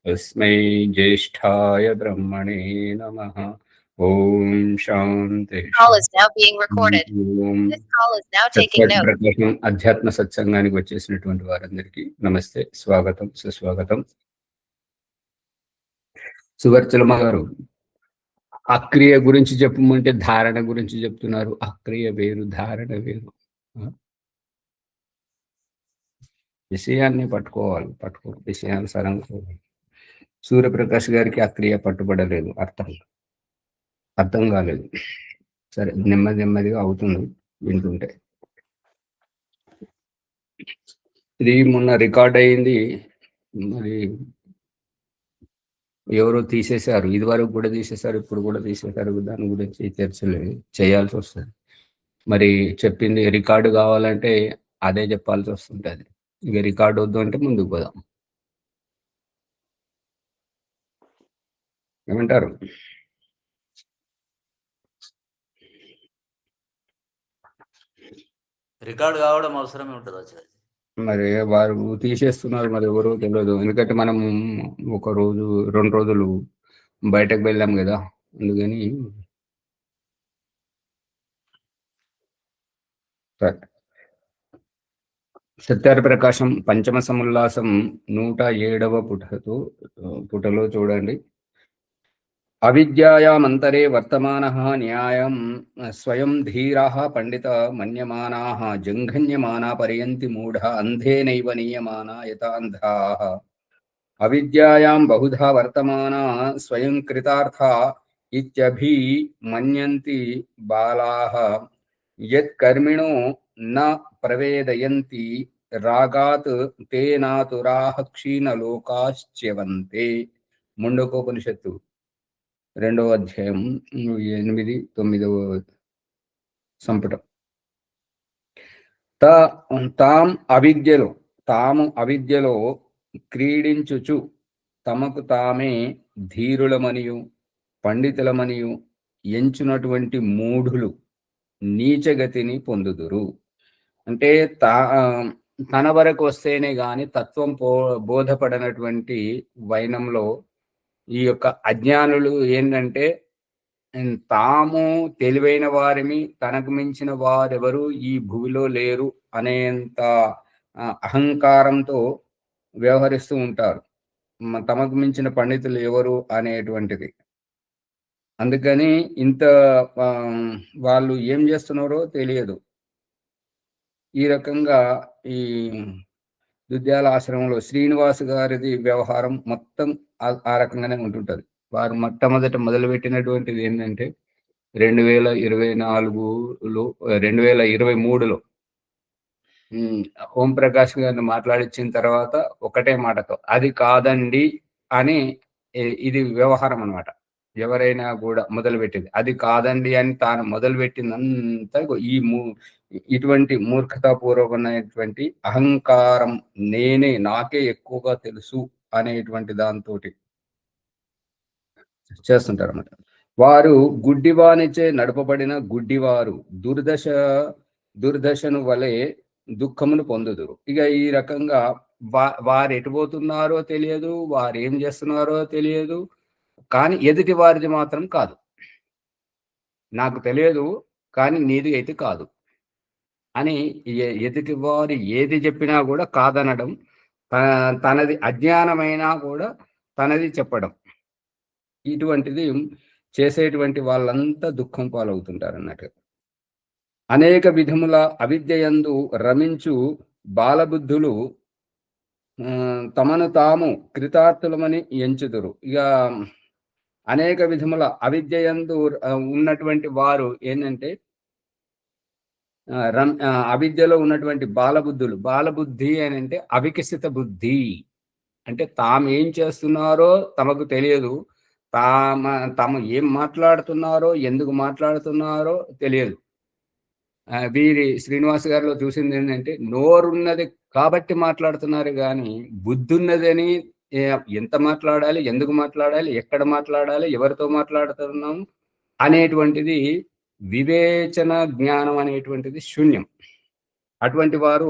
तस्मै ज्येष्ठाय ब्रह्मणे नमः। ఓం శాంతి Call is now being recorded. Om. This call is now taking notes. ప్రకాశం అధ్యాత్మ సత్సంగానికి వచ్చేసినటువంటి వారందరికీ నమస్తే, స్వాగతం, సుస్వాగతం. సువర్చలమ్మ గారు అక్రియ గురించి చెప్పమంటే ధారణ గురించి చెప్తున్నారు. అక్రియ వేరు, ధారణ వేరు. విషయాన్ని పట్టుకోవాలి, విషయానుసారంగా. సూర్యప్రకాష్ గారికి అక్రియ పట్టుబడలేదు, అర్థం కాలేదు. సరే, నెమ్మదిగా అవుతుంది వింటుంటే. ఇది మొన్న రికార్డ్ అయింది, మరి ఎవరో తీసేశారు. ఇది వరకు కూడా తీసేశారు, ఇప్పుడు కూడా తీసేశారు. దాని గురించి చర్చలు చేయాల్సి వస్తుంది. మరి చెప్పింది రికార్డు కావాలంటే అదే చెప్పాల్సి వస్తుంటుంది. ఇక రికార్డు వద్దు అంటే ముందుకు పోదాం. ఏమంటారు? రికార్డు కావడం అవసరమే ఉంటుంది. మరి వారు తీసేస్తున్నారు, మరి ఎవరో తెలియదు. ఎందుకంటే మనం ఒక రోజు 2 రోజులు బయటకు వెళ్ళాం కదా, అందుకని. సత్యార ప్రకాశం పంచమ సముల్లాసం 107వ పుటలో చూడండి. అవిద్యాయామంతరే వర్తమానః న్యాయం స్వయం ధీరాః పండిత మన్యమానాః జంఘన్యమానా పర్యంతి మూఢ అంధేనైవ నీయమానా యథా అంధాః. అవిద్యాయాం బహుధా వర్తమానా స్వయం కృతార్థా ఇత్యభిమన్యంతి బాలాః యత్ కర్మిణో న ప్రవేదయంతి రాగాత్ తేనాతురాః క్షీణలోకాశ్చ్యవంతే. ముండకోపనిషత్తు 2వ అధ్యాయం 8, 9వ సంపుటం. తాము అవిద్యలో క్రీడించుచు తమకు తామే ధీరులమనియు పండితులమనియు ఎంచునటువంటి మూఢులు నీచగతిని పొందుదురు. అంటే తన వరకు వస్తేనే గాని తత్వం బోధపడనటువంటి వైనంలో ఈ యొక్క అజ్ఞానులు ఏంటంటే, తాము తెలివైన వారిని, తనకు మించిన వారెవరు ఈ భూమిలో లేరు అనేంత అహంకారంతో వ్యవహరిస్తూ ఉంటారు. తమకు మించిన పండితులు ఎవరు అనేటువంటిది. అందుకని ఇంత వాళ్ళు ఏం చేస్తున్నారో తెలియదు. ఈ రకంగా ఈ దుద్యాల ఆశ్రమంలో శ్రీనివాస్ గారిది వ్యవహారం మొత్తం ఆ రకంగానే ఉంటుంటది. వారు మొట్టమొదట మొదలుపెట్టినటువంటిది ఏంటంటే 2023లో ఓం ప్రకాష్ గారిని మాట్లాడించిన తర్వాత ఒకటే మాటతో అది కాదండి అని, ఇది వ్యవహారం అన్నమాట. ఎవరైనా కూడా మొదలుపెట్టింది అది కాదండి అని తాను మొదలుపెట్టిందంతా ఇటువంటి మూర్ఖతాపూర్వకమైనటువంటి అహంకారం, నాకే ఎక్కువగా తెలుసు అనేటువంటి దాంతో చేస్తుంటారు అన్నమాట. వారు గుడ్డివానిచే నడపబడిన గుడ్డివారు దుర్దశను వలె దుఃఖమును పొందుదురు. ఇక ఈ రకంగా వారు ఎటుపోతున్నారో తెలియదు, వారు ఏం చేస్తున్నారో తెలియదు. కానీ ఎదుటి వారిది మాత్రం కాదు. నాకు తెలియదు కానీ నీది అయితే కాదు అని ఎదుటి వారు ఏది చెప్పినా కూడా కాదనడం, తనది అజ్ఞానమైనా కూడా తనది చెప్పడం, ఇటువంటిది చేసేటువంటి వాళ్ళంతా దుఃఖం పాలవుతుంటారు అన్నట్టు. అనేక విధముల అవిద్యయందు రమించు బాలబుద్ధులు తమను తాము కృతార్థులమని ఎంచుదురు. ఇక అనేక విధముల అవిద్యయందు ఉన్నటువంటి వారు ఏంటంటే, అవిద్యలో ఉన్నటువంటి బాలబుద్ధి అని అంటే అవికసిత బుద్ధి. అంటే తాము ఏం చేస్తున్నారో తమకు తెలియదు, తాము ఏం మాట్లాడుతున్నారో, ఎందుకు మాట్లాడుతున్నారో తెలియదు. వీరి శ్రీనివాస్ గారిలో చూసింది ఏంటంటే, నోరున్నది కాబట్టి మాట్లాడుతున్నారు కానీ బుద్ధి ఉన్నదని, ఎంత మాట్లాడాలి, ఎందుకు మాట్లాడాలి, ఎక్కడ మాట్లాడాలి, ఎవరితో మాట్లాడుతున్నాము అనేటువంటిది వివేచన జ్ఞానం అనేటువంటిది శూన్యం. అటువంటి వారు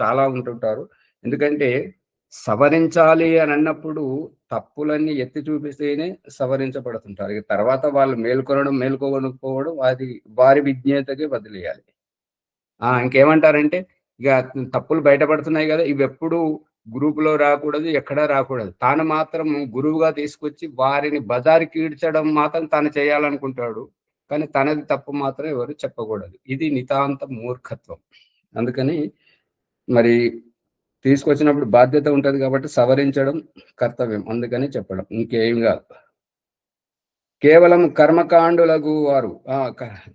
చాలా ఉంటుంటారు. ఎందుకంటే సవరించాలి అని అన్నప్పుడు తప్పులన్నీ ఎత్తి చూపిస్తేనే సవరించబడుతుంటారు. ఇక తర్వాత వాళ్ళు మేల్కొనడం, మేల్కోకపోవడం అది వారి విజ్ఞతకే వదిలేయాలి. ఇంకేమంటారంటే ఇక తప్పులు బయటపడుతున్నాయి కదా! ఇవెప్పుడు గ్రూప్‌లో రాకూడదు, ఎక్కడా రాకూడదు. తాను మాత్రం గురువుగా తీసుకొచ్చి వారిని బజారుకి ఈడ్చడం మాత్రం తాను చేయాలనుకుంటాడు. కానీ తనది తప్పు మాత్రం ఎవరు చెప్పకూడదు. ఇది నితాంత మూర్ఖత్వం. అందుకని మరి తీసుకొచ్చినప్పుడు బాధ్యత ఉంటది కాబట్టి సవరించడం కర్తవ్యం. అందుకని చెప్పడం. ఇంకేం గాదు. కేవలం కర్మకాండులకు వారు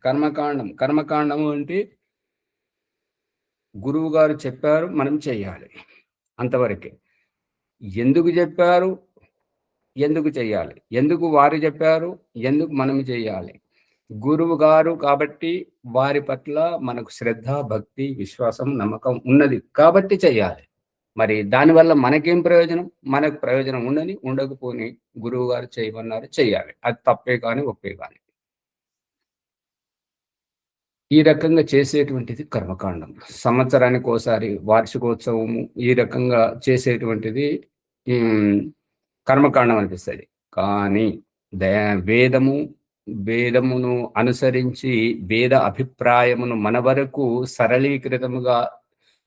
కర్మకాండము అంటే గురువు గారు చెప్పారు, మనం చెయ్యాలి. అంతవరకే. ఎందుకు చెప్పారు? ఎందుకు చెయ్యాలి? ఎందుకు వారు చెప్పారు? ఎందుకు మనం చెయ్యాలి? గురువు గారు కాబట్టి వారి పట్ల మనకు శ్రద్ధ, భక్తి, విశ్వాసం, నమ్మకం ఉన్నది కాబట్టి చెయ్యాలి. మరి దానివల్ల మనకేం ప్రయోజనం? మనకు ప్రయోజనం ఉండకపోని గురువు గారు చేయమన్నారు చెయ్యాలి. అది తప్పే కానీ, ఒప్పే కానీ. ఈ రకంగా చేసేటువంటిది కర్మకాండం. సంవత్సరానికి ఓసారి వార్షికోత్సవము ఈ రకంగా చేసేటువంటిది కర్మకాండం అనిపిస్తది. కానీ వేదమును అనుసరించి వేద అభిప్రాయమును మన వరకు సరళీకృతముగా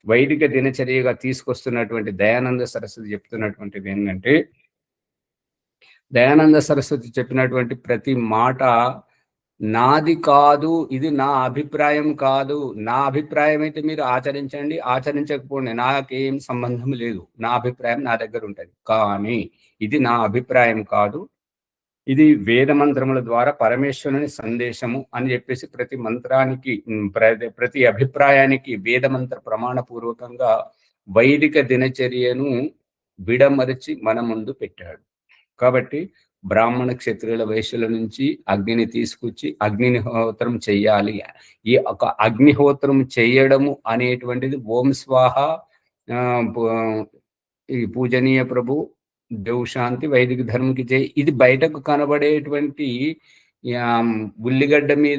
వైదిక దినచర్యగా తీసుకొస్తున్నటువంటి దయానంద సరస్వతి చెప్తున్నటువంటిది ఏంటంటే, దయానంద సరస్వతి చెప్పినటువంటి ప్రతి మాట నాది కాదు, ఇది నా అభిప్రాయం కాదు. నా అభిప్రాయం అయితే మీరు ఆచరించండి, ఆచరించకపోండి, నాకేం సంబంధం లేదు. నా అభిప్రాయం నా దగ్గర ఉంటుంది. కానీ ఇది నా అభిప్రాయం కాదు, ఇది వేద మంత్రముల ద్వారా పరమేశ్వరుని సందేశము అని చెప్పేసి ప్రతి మంత్రానికి ప్రతి అభిప్రాయానికి వేద మంత్ర ప్రమాణపూర్వకంగా వైదిక దినచర్యను విడమరిచి మన ముందు పెట్టాడు. కాబట్టి బ్రాహ్మణ క్షత్రియుల వైశ్యుల నుంచి అగ్నిని తీసుకొచ్చి అగ్నిహోత్రం చెయ్యాలి. ఈ ఒక అగ్నిహోత్రం చేయడము అనేటువంటిది ఓం స్వాహ, ఈ పూజనీయ ప్రభు, దేవ్ శాంతి, వైదిక ధర్మంకి జై, ఇది బయటకు కనబడేటువంటి ఉల్లిగడ్డ మీద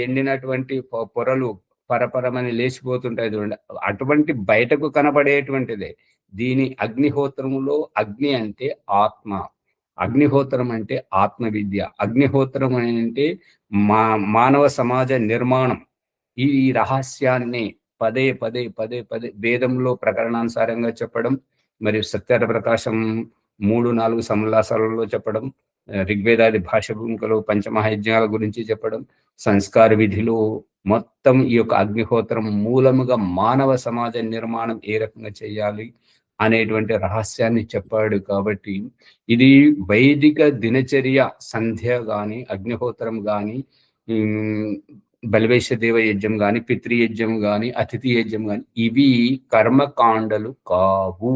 ఎండినటువంటి పొరలు పరపరమని లేచిపోతుంటాయి చూడండి, అటువంటి బయటకు కనబడేటువంటిదే. దీని అగ్నిహోత్రములో అగ్ని అంటే ఆత్మ, అగ్నిహోత్రం అంటే ఆత్మ విద్య, అగ్నిహోత్రం అంటే మానవ సమాజ నిర్మాణం. ఈ రహస్యాన్ని పదే పదే పదే పదే వేదంలో ప్రకరణానుసారంగా చెప్పడం, మరియు సత్యార ప్రకాశం 3-4 సమాసాలలో చెప్పడం, ఋగ్వేదాది భాష భూమికలో పంచమహాయజ్ఞాల గురించి చెప్పడం, సంస్కార విధిలో మొత్తం ఈ యొక్క అగ్నిహోత్రం మూలముగా మానవ సమాజ నిర్మాణం ఏ రకంగా చేయాలి అనేటువంటి రహస్యాన్ని చెప్పాడు. కాబట్టి ఇది వైదిక దినచర్య సంధ్య గాని, అగ్నిహోత్రం గాని, బలివైశ్య దేవ యజ్ఞం గాని, పితృయజ్ఞం గాని, అతిథి యజ్ఞం గాని, ఇవి కర్మకాండలు కావు.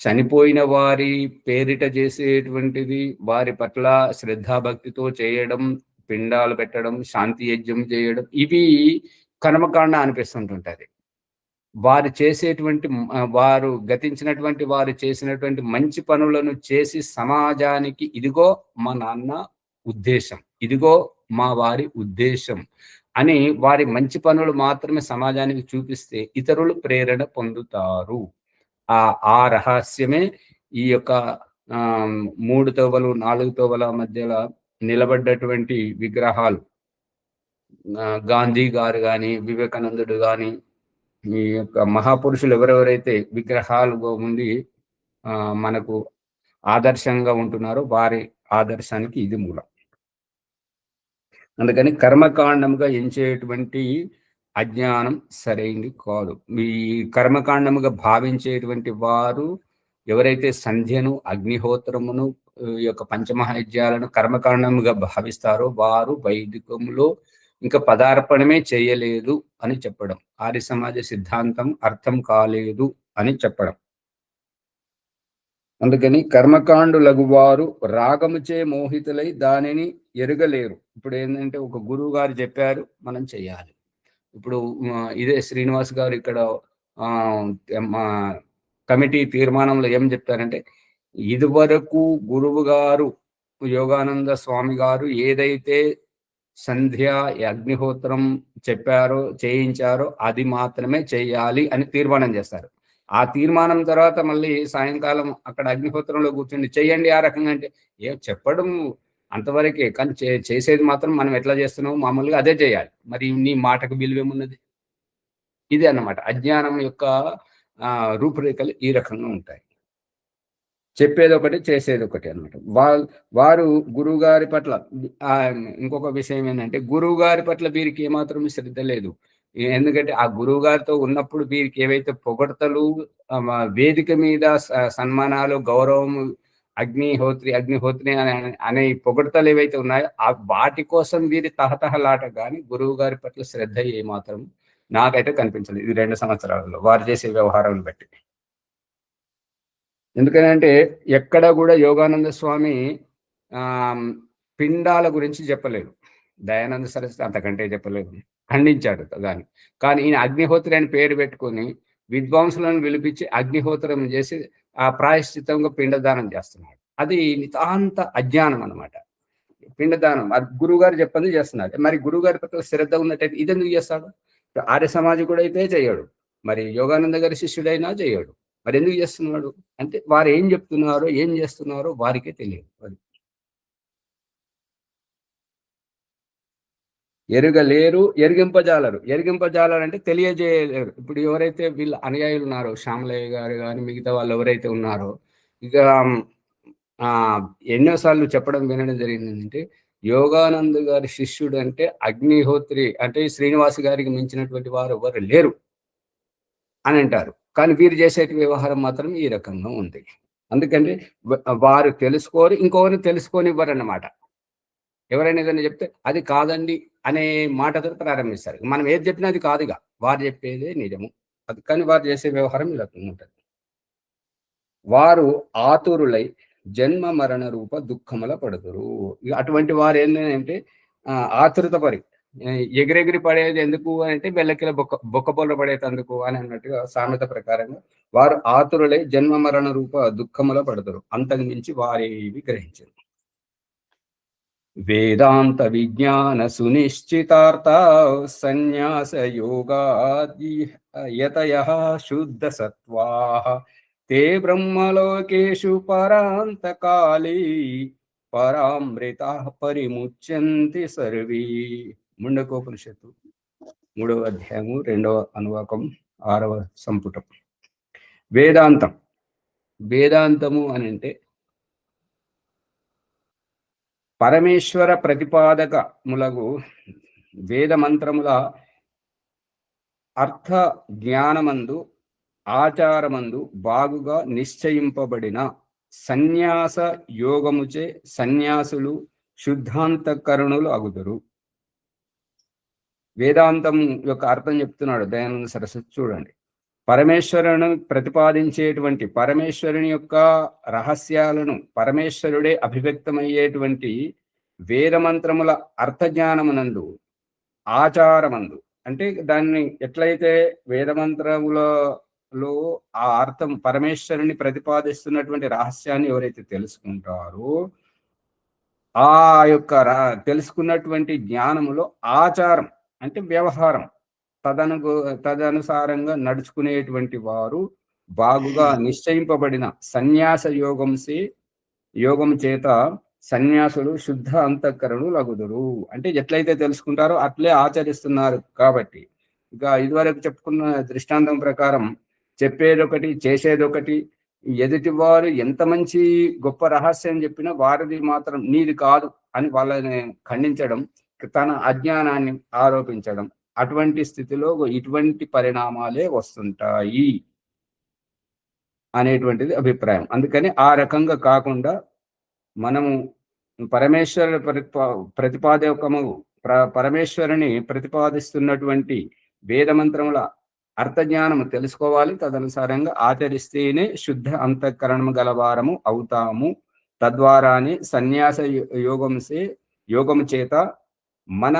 చనిపోయిన వారి పేరిట చేసేటువంటిది, వారి పట్ల శ్రద్ధాభక్తితో చేయడం, పిండాలు పెట్టడం, శాంతి యజ్ఞం చేయడం, ఇవి కర్మకాండ అనిపిస్తుంటుంటది. వారు గతించినటువంటి వారు చేసినటువంటి మంచి పనులను చేసి సమాజానికి ఇదిగో మా నాన్న ఉద్దేశం, ఇదిగో మా వారి ఉద్దేశం అని వారి మంచి పనులు మాత్రమే సమాజానికి చూపిస్తే ఇతరులు ప్రేరణ పొందుతారు. ఆ రహస్యమే ఈ యొక్క 3 తోవలు 4 తోవల మధ్యలో నిలబడ్డటువంటి విగ్రహాలు, గాంధీ గారు గాని, వివేకానందుడు గాని, ఈ యొక్క మహాపురుషులు ఎవరెవరైతే విగ్రహాలు ఉండి మనకు ఆదర్శంగా ఉంటున్నారో వారి ఆదర్శానికి ఇది మూలం. అందుకని కర్మకాండముగా ఎంచేటువంటి అజ్ఞానం సరైంది కాదు. ఈ కర్మకాండముగా భావించేటువంటి వారు ఎవరైతే సంధ్యను, అగ్నిహోత్రమును, యొక్క పంచమహాయజ్ఞాలను కర్మకాండముగా భావిస్తారో వారు వైదికంలో ఇంకా పదార్పణమే చేయలేదు అని చెప్పడం, ఆర్య సమాజ సిద్ధాంతం అర్థం కాలేదు అని చెప్పడం. అందుకని కర్మకాండులగు వారు రాగముచే మోహితులై దానిని ఎరగలేరు. ఇప్పుడు ఏంటంటే ఒక గురువు గారు చెప్పారు, మనం చెయ్యాలి. ఇప్పుడు ఇదే శ్రీనివాస్ గారు ఇక్కడ కమిటీ తీర్మానంలో ఏం చెప్తారంటే, ఇదివరకు గురువు గారు యోగానంద స్వామి గారు ఏదైతే సంధ్య అగ్నిహోత్రం చెప్పారో, చేయించారో అది మాత్రమే చేయాలి అని తీర్మానం చేస్తారు. ఆ తీర్మానం తర్వాత మళ్ళీ సాయంకాలం అక్కడ అగ్నిహోత్రంలో కూర్చొని చెయ్యండి ఆ రకంగా అంటే చెప్పడం అంతవరకే. కానీ చేసేది మాత్రం మనం ఎట్లా చేస్తున్నామో మామూలుగా అదే చేయాలి. మరి నీ మాటకు విలువేమున్నది? ఇది అన్నమాట. అజ్ఞానం యొక్క రూపురేఖలు ఈ రకంగా ఉంటాయి. చెప్పేదొకటి, చేసేదొకటి అన్నమాట. వారు గురువుగారి పట్ల ఇంకొక విషయం ఏంటంటే, గురువుగారి పట్ల వీరికి ఏమాత్రం శ్రద్ధ లేదు. ఎందుకంటే ఆ గురువుగారితో ఉన్నప్పుడు వీరికి ఏవైతే పొగడ్తలు, వేదిక మీద సన్మానాలు, గౌరవం, అగ్నిహోత్రి అనే పొగడ్తలు ఏవైతే ఉన్నాయో వాటి కోసం వీరి తహతహలాట గాని గురువు గారి పట్ల శ్రద్ధ ఏమాత్రం నాకైతే కనిపించలేదు ఈ 2 సంవత్సరాలలో వారు చేసే వ్యవహారాలను బట్టి. ఎందుకనంటే ఎక్కడ కూడా యోగానంద స్వామి పిండాల గురించి చెప్పలేదు. దయానంద సరస్వతి అంతకంటే చెప్పలేదు, ఖండించాడు దాన్ని. కానీ ఈయన అగ్నిహోత్రి అని పేరు పెట్టుకొని విద్వాంసులను పిలిపించి అగ్నిహోత్రం చేసి ఆ ప్రాయశ్చిత్తంగా పిండదానం చేస్తున్నాడు. అది నితాంత అజ్ఞానం అన్నమాట. పిండదానం అది గురువుగారు చెప్పండి చేస్తున్నాడు. మరి గురువుగారి పట్ల శ్రద్ధ ఉన్నట్టయితే ఇదెందుకు చేస్తాడు? ఆర్య సమాజకుడు అయితే చేయడు, మరి యోగానంద గారి శిష్యుడైనా చేయడు. మరి ఎందుకు చేస్తున్నాడు అంటే వారు ఏం చెప్తున్నారో ఏం చేస్తున్నారో వారికే తెలియదు. అది ఎరుగలేరు, ఎరిగింపజాలరు అంటే తెలియజేయలేరు. ఇప్పుడు ఎవరైతే వీళ్ళ అనుయాయులు ఉన్నారో శ్యామలయ్య గారు కానీ మిగతా వాళ్ళు ఎవరైతే ఉన్నారో ఇక ఎన్నోసార్లు చెప్పడం వినడం జరిగిందంటే యోగానంద్ గారి శిష్యుడు అంటే అగ్నిహోత్రి అంటే శ్రీనివాస్ గారికి మించినటువంటి వారు ఎవరు లేరు అని అంటారు. కానీ వీరు చేసే వ్యవహారం మాత్రం ఈ రకంగా ఉంది. అందుకంటే వారు తెలుసుకోరు, ఇంకొకరిని తెలుసుకోనివ్వరు అన్నమాట. ఎవరైనా ఏదైనా చెప్తే అది కాదండి అనే మాటతో ప్రారంభిస్తారు. మనం ఏది చెప్పినా అది కాదుగా, వారు చెప్పేదే నిజము. అది కానీ వారు చేసే వ్యవహారం ఇలా ఉంటుంది. వారు ఆతురులై జన్మ మరణ రూప దుఃఖముల పడుతురు. అటువంటి వారు ఏంటంటే ఆతురత పరి ఎగిరెగిరి పడేది ఎందుకు అంటే బెల్లకిల బొక్కబొల్ల పడేటందుకు అని అన్నట్టుగా సామెత ప్రకారంగా వారు ఆతురులై జన్మ మరణ రూప దుఃఖముల పడతారు. అంతకు మించి వారేవి గ్రహించరు. వేదాంత విజ్ఞాన సునిశ్చితార్థ సన్యాస యోగాయతయః శుద్ధ సత్వాః తే బ్రహ్మలోకేషు పరాంతకాలే పరామృతాః పరిముచ్యంతి సర్వే. ముండకోపనిషత్తు 3వ అధ్యాయము 2వ అనువాకం 6వ సంపుటం. వేదాంతము అని అంటే పరమేశ్వర ప్రతిపాదకములగు వేద మంత్రముల అర్థ జ్ఞానమందు ఆచారమందు బాగుగా నిశ్చయింపబడిన సన్యాస యోగముచే సన్యాసులు శుద్ధాంతకరణులు అగుదురు. వేదాంతం యొక్క అర్థం చెప్తున్నాడు దయానంద సరస్వతి. చూడండి, పరమేశ్వరుని ప్రతిపాదించేటువంటి పరమేశ్వరుని యొక్క రహస్యాలను పరమేశ్వరుడే అభివ్యక్తమయ్యేటువంటి వేదమంత్రముల అర్థజ్ఞానమునందు ఆచారమందు అంటే దాన్ని ఎట్లయితే వేదమంత్రములలో ఆ అర్థం పరమేశ్వరుని ప్రతిపాదిస్తున్నటువంటి రహస్యాన్ని ఎవరైతే తెలుసుకుంటారో ఆ యొక్క తెలుసుకున్నటువంటి జ్ఞానములో ఆచారం అంటే వ్యవహారం తదనుసారంగా నడుచుకునేటువంటి వారు బాగుగా నిశ్చయింపబడిన సన్యాస యోగం చేత సన్యాసులు శుద్ధ అంతఃకరణులు అగుదురు. అంటే ఎట్లయితే తెలుసుకుంటారో అట్లే ఆచరిస్తున్నారు. కాబట్టి ఇక ఇదివరకు చెప్పుకున్న దృష్టాంతం ప్రకారం చెప్పేదొకటి చేసేదొకటి. ఎదుటి వారు ఎంత మంచి గొప్ప రహస్యం చెప్పినా వారిది మాత్రం నీది కాదు అని వాళ్ళని ఖండించడం, తన అజ్ఞానాన్ని ఆరోపించడం, అటువంటి స్థితిలో ఇటువంటి పరిణామాలే వస్తుంటాయి అనేటువంటిది అభిప్రాయం. అందుకని ఆ రకంగా కాకుండా మనము పరమేశ్వర ప్రతిపాదకము పరమేశ్వరుని ప్రతిపాదిస్తున్నటువంటి వేదమంత్రముల అర్థజ్ఞానము తెలుసుకోవాలి. తదనుసారంగా ఆచరిస్తేనే శుద్ధ అంతఃకరణము గలవారము అవుతాము. తద్వారానే సన్యాస యోగము చేత మన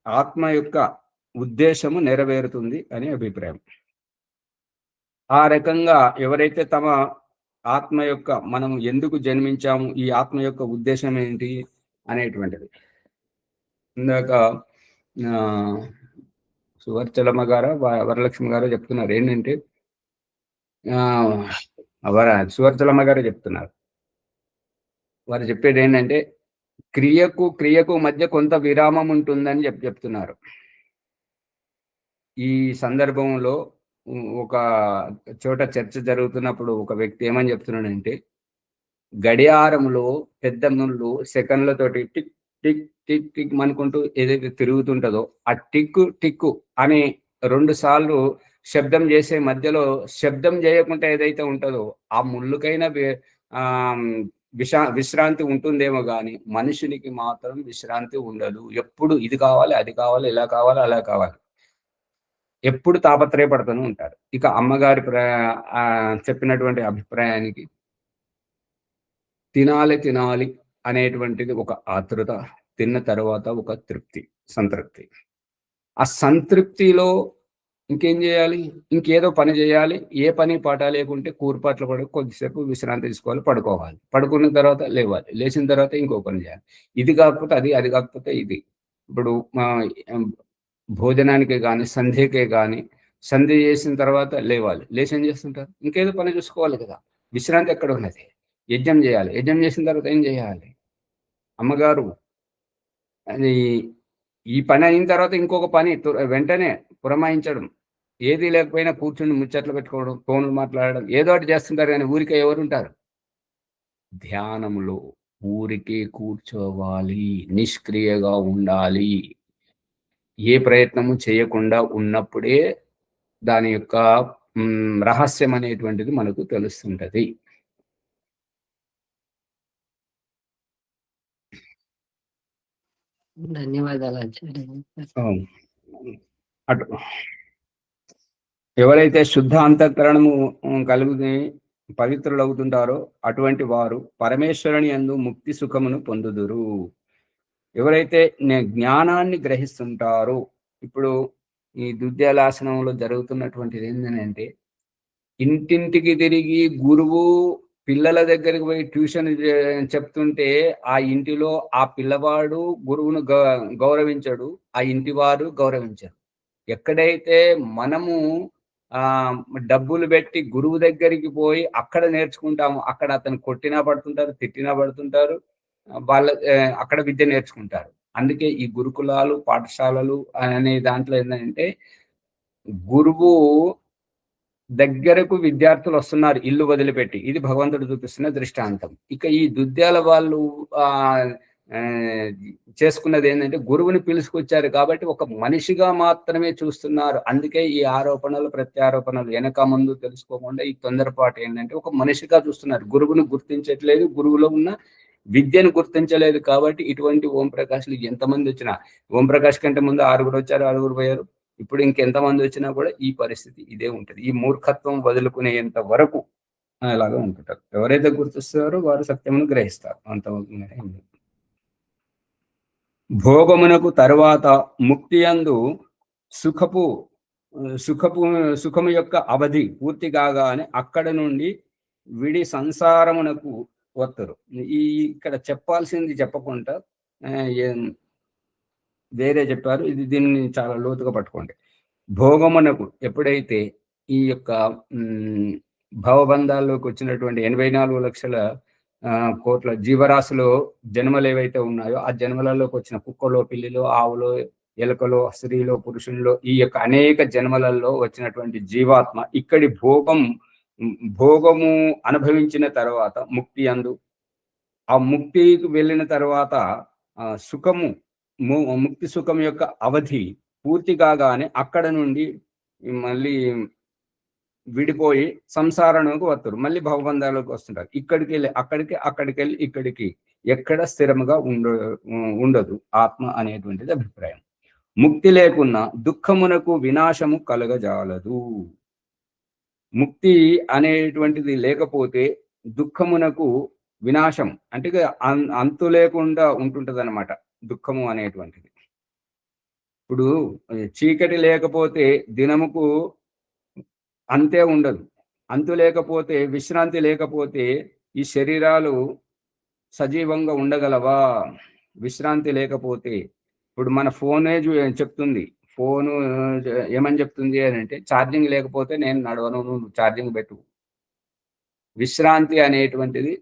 ఆత్మ యొక్క ఉద్దేశము నెరవేరుతుంది అని అభిప్రాయం. ఆ రకంగా ఎవరైతే తమ ఆత్మ యొక్క మనం ఎందుకు జన్మించాము, ఈ ఆత్మ యొక్క ఉద్దేశం ఏంటి అనేటువంటిది ఇందాక సువర్చలమ్మ గారు వరలక్ష్మి గారు చెప్తున్నారు. ఏంటంటే సువర్చలమ్మ గారు చెప్తున్నారు. వారు చెప్పేది ఏంటంటే క్రియకు మధ్య కొంత విరామం ఉంటుందని చెప్తున్నారు. ఈ సందర్భంలో ఒక చోట చర్చ జరుగుతున్నప్పుడు ఒక వ్యక్తి ఏమని చెప్తున్నాడంటే, గడియారంలో పెద్ద ముళ్ళు సెకండ్లతోటి టిక్ టిక్ టిక్ టిక్ అనుకుంటూ ఏదైతే తిరుగుతుంటదో ఆ టిక్కు టిక్కు అని 2 సార్లు శబ్దం చేసే మధ్యలో శబ్దం చేయకుండా ఏదైతే ఉంటదో ఆ ముళ్ళుకైనా విశ్రాంతి ఉంటుందేమో గాని మనుషునికి మాత్రం విశ్రాంతి ఉండదు. ఎప్పుడు ఇది కావాలి, అది కావాలి, ఇలా కావాలి, అలా కావాలి. ఎప్పుడు తాపత్రయపడుతూనే ఉంటారు. ఇక అమ్మగారి చెప్పినటువంటి అభిప్రాయానికి తినాలి అనేటువంటిది ఒక ఆతృత. తిన్న తర్వాత ఒక సంతృప్తి. ఆ సంతృప్తిలో ఇంకేం చేయాలి? ఇంకేదో పని చేయాలి. ఏ పని పాట లేకుంటే కూర్పాట్లు పడి కొద్దిసేపు విశ్రాంతి తీసుకోవాలి, పడుకోవాలి. పడుకున్న తర్వాత లేవాలి. లేచిన తర్వాత ఇంకో పని చేయాలి. ఇది కాకపోతే అది, అది కాకపోతే ఇది. ఇప్పుడు భోజనానికే గాని, సంధ్యకే గాని, సంధ్య చేసిన తర్వాత లేవాలి. లేచి ఏం చేస్తుంటారు? ఇంకేదో పని చూసుకోవాలి కదా! విశ్రాంతి ఎక్కడ ఉన్నది? యజ్ఞం చేయాలి. యజ్ఞం చేసిన తర్వాత ఏం చేయాలి? అమ్మగారు అది ఈ పని అయిన తర్వాత ఇంకొక పని వెంటనే పురమాయించడం. ఏది లేకపోయినా కూర్చొని ముచ్చట్లు పెట్టుకోవడం, ఫోన్లు మాట్లాడడం ఏదో ఒకటి చేస్తుంటారు కానీ ఊరికే ఎవరుంటారు? ధ్యానంలో ఊరికే కూర్చోవాలి, నిష్క్రియగా ఉండాలి. ఏ ప్రయత్నము చేయకుండా ఉన్నప్పుడే దాని యొక్క రహస్యం అనేటువంటిది మనకు తెలుస్తుంటది. ధన్యవాదాలు ఆచార్య. అటు ఎవరైతే శుద్ధ అంతఃకరణము కలుగుని పవిత్రులవుతుంటారో అటువంటి వారు పరమేశ్వరుని యందు ముక్తి సుఖమును పొందుదురు. ఎవరైతే జ్ఞానాన్ని గ్రహిస్తుంటారో, ఇప్పుడు ఈ దుద్యాలాసనంలో జరుగుతున్నటువంటిది ఏంటంటే, ఇంటింటికి తిరిగి గురువు పిల్లల దగ్గరికి పోయి ట్యూషన్ చెప్తుంటే ఆ ఇంటిలో ఆ పిల్లవాడు గురువును గౌరవించడు, ఆ ఇంటి వారు గౌరవించరు. ఎక్కడైతే మనము డబ్బులు పెట్టి గురువు దగ్గరికి పోయి అక్కడ నేర్చుకుంటాము, అక్కడ అతను కొట్టినా పడుతుంటారు, తిట్టినా పడుతుంటారు, వాళ్ళ అక్కడ విద్య నేర్చుకుంటారు. అందుకే ఈ గురుకులాలు, పాఠశాలలు అనే దాంట్లో ఏంటంటే గురువు దగ్గరకు విద్యార్థులు వస్తున్నారు ఇల్లు వదిలిపెట్టి. ఇది భగవంతుడు చూపిస్తున్న దృష్టాంతం. ఇక ఈ దుద్యాల వాళ్ళు చేసుకున్నది ఏంటంటే గురువుని పిలుచుకొచ్చారు కాబట్టి ఒక మనిషిగా మాత్రమే చూస్తున్నారు. అందుకే ఈ ఆరోపణలు ప్రత్యారోపణలు వెనక ముందు తెలుసుకోకుండా ఈ తొందరపాటు ఏంటంటే ఒక మనిషిగా చూస్తున్నారు. గురువుని గుర్తించట్లేదు, గురువులో ఉన్న విద్యను గుర్తించలేదు. కాబట్టి ఇటువంటి ఓంప్రకాష్లు ఎంతమంది వచ్చినా, ఓంప్రకాష్ కంటే ముందు 6 వచ్చారు, 6 పోయారు. ఇప్పుడు ఇంకెంతమంది వచ్చినా కూడా ఈ పరిస్థితి ఇదే ఉంటుంది. ఈ మూర్ఖత్వం వదులుకునేంత వరకు అలాగా ఉంటుంటారు. ఎవరైతే గుర్తిస్తారో వారు సత్యమును గ్రహిస్తారు. అంత భోగమునకు తరువాత ముక్తి యందు సుఖము యొక్క అవధి పూర్తి కాగానే అక్కడ నుండి విడి సంసారమునకు వత్తరు. ఇక్కడ చెప్పాల్సింది చెప్పకుండా వేరే చెప్పారు. దీన్ని చాలా లోతుగా పట్టుకోండి. భోగమునకు ఎప్పుడైతే ఈ యొక్క భవబంధాల్లోకి వచ్చినటువంటి 84 లక్షల కోట్ల జీవరాశిలో జన్మలు ఏవైతే ఉన్నాయో ఆ జన్మలలోకి వచ్చిన కుక్కలో, పిల్లిలో, ఆవులో, ఎలుకలో, స్త్రీలో, పురుషుల్లో ఈ యొక్క అనేక జన్మలలో వచ్చినటువంటి జీవాత్మ ఇక్కడి భోగము అనుభవించిన తర్వాత ముక్తి అందు ఆ ముక్తికి వెళ్ళిన తర్వాత ముక్తి సుఖం యొక్క అవధి పూర్తి కాగానే అక్కడ నుండి మళ్ళీ విడిపోయి సంసారంలోకి వస్తారు. మళ్ళీ భవబంధాలకు వస్తుంటారు. ఇక్కడికి వెళ్ళి అక్కడికి వెళ్ళి ఇక్కడికి ఎక్కడ స్థిరముగా ఉండదు ఆత్మ అనేటువంటిది అభిప్రాయం. ముక్తి లేకున్నా దుఃఖమునకు వినాశము కలగజాలదు. ముక్తి అనేటువంటిది లేకపోతే దుఃఖమునకు వినాశం అంటే అంతు లేకుండా ఉంటుంటది అన్నమాట దుఃఖము అనేటువంటిది. ఇప్పుడు చీకటి లేకపోతే దినముకు అంతే ఉండదు. అంతు లేకపోతే, విశ్రాంతి లేకపోతే ఈ శరీరాలు సజీవంగా ఉండగలవా? విశ్రాంతి లేకపోతే. ఇప్పుడు మన ఫోనే చెప్తుంది. ఫోను ఏమని చెప్తుంది అని అంటే, ఛార్జింగ్ లేకపోతే నేను నడవను, నువ్వు ఛార్జింగ్ పెట్టు. విశ్రాంతి అనేటువంటిది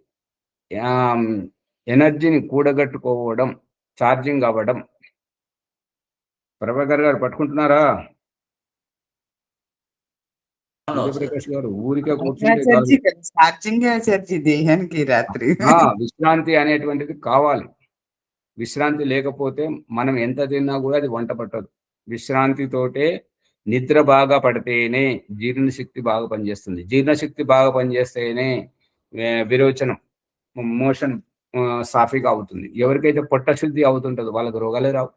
ఎనర్జీని కూడగట్టుకోవడం, ఛార్జింగ్ అవ్వడం. ప్రభాకర్ గారు పట్టుకుంటున్నారా? విజయప్రకాష్ గారు ఊరికే కూర్చుంటే కాదు. ఛార్జింగ్ చర్చి దేహానికి రాత్రి. విశ్రాంతి అనేటువంటిది కావాలి. విశ్రాంతి లేకపోతే మనం ఎంత తిన్నా కూడా అది వంట పట్టదు. విశ్రాంతితోటే నిద్ర బాగా పడితేనే జీర్ణశక్తి బాగా పనిచేస్తుంది. జీర్ణశక్తి బాగా పనిచేస్తేనే విరోచనం, మోషన్ సాఫీగా అవుతుంది. ఎవరికైతే పొట్ట శుద్ధి అవుతుంటుందో వాళ్ళకి రోగాలే రావు.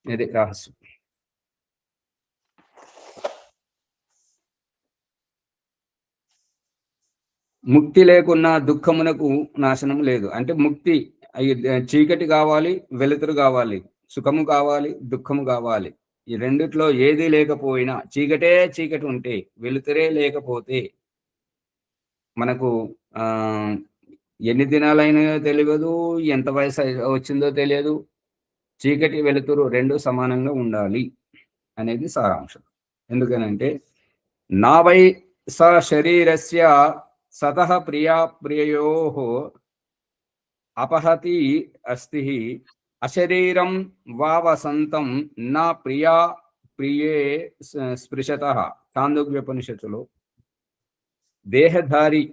ఇది రహస్యం. ముక్తి లేకున్నా దుఃఖమునకు నాశనం లేదు. అంటే ముక్తి చీకటి కావాలి, వెలుతురు కావాలి, సుఖము కావాలి, దుఃఖము కావాలి. ఈ రెండిట్లో ఏది లేకపోయినా, చీకటి ఉంటే, వెలుతురే లేకపోతే మనకు ఎన్ని దినాలైనా తెలియదు, ఎంత వయసు వచ్చిందో తెలియదు. చీకటి వెలుతురు రెండు సమానంగా ఉండాలి అనేది సారాంశం. ఎందుకనంటే నా వై స శరీరస్య సతః ప్రియోః అపహతి అస్తి అశరీరం వా వసంతం నా ప్రియే స్పృశతః. చాందోగ్యోపనిషత్తులో దేహధారి,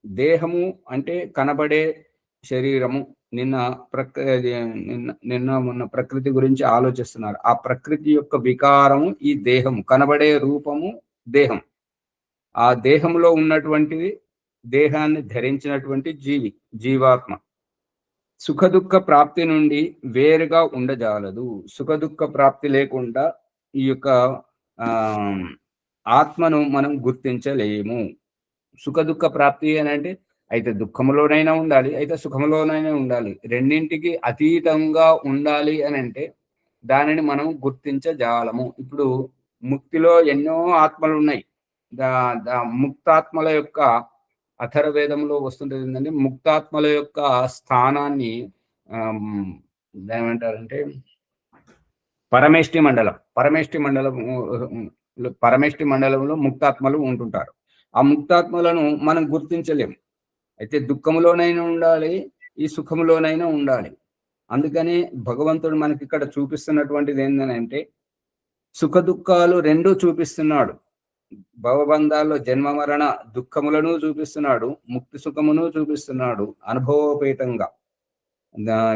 దేహము అంటే కనబడే శరీరము. నిన్న మొన్న ప్రకృతి గురించి ఆలోచిస్తున్నారు. ఆ ప్రకృతి యొక్క వికారము ఈ దేహము, కనబడే రూపము దేహం. ఆ దేహంలో ఉన్నటువంటిది, దేహాన్ని ధరించినటువంటి జీవాత్మ. సుఖదుఖ ప్రాప్తి నుండి వేరుగా ఉండజాలదు. సుఖదుఖ ప్రాప్తి లేకుండా ఈ యొక్క ఆత్మను మనం గుర్తించలేము. సుఖదుఖ ప్రాప్తి అని అంటే అయితే దుఃఖంలోనైనా ఉండాలి, అయితే సుఖంలోనైనా ఉండాలి. రెండింటికి అతీతంగా ఉండాలి అని అంటే దానిని మనం గుర్తించజాలము. ఇప్పుడు ముక్తిలో ఎన్నో ఆత్మలు ఉన్నాయి. ముక్తాత్మల యొక్క అథర్వవేదంలో వస్తుంటుంది ఏంటంటే, ముక్తాత్మల యొక్క స్థానాన్ని ఏమంటారంటే పరమేష్టి మండలంలో ముక్తాత్మలు ఉంటుంటారు. ఆ ముక్తాత్మలను మనం గుర్తించలేము. అయితే దుఃఖంలోనైనా ఉండాలి, ఈ సుఖంలోనైనా ఉండాలి. అందుకని భగవంతుడు మనకి ఇక్కడ చూపిస్తున్నటువంటిది ఏంటంటే సుఖ దుఃఖాలు రెండూ చూపిస్తున్నాడు. భవబంధాల్లో జన్మ మరణ దుఃఖములను చూపిస్తున్నాడు, ముక్తి సుఖమును చూపిస్తున్నాడు అనుభవోపేతంగా.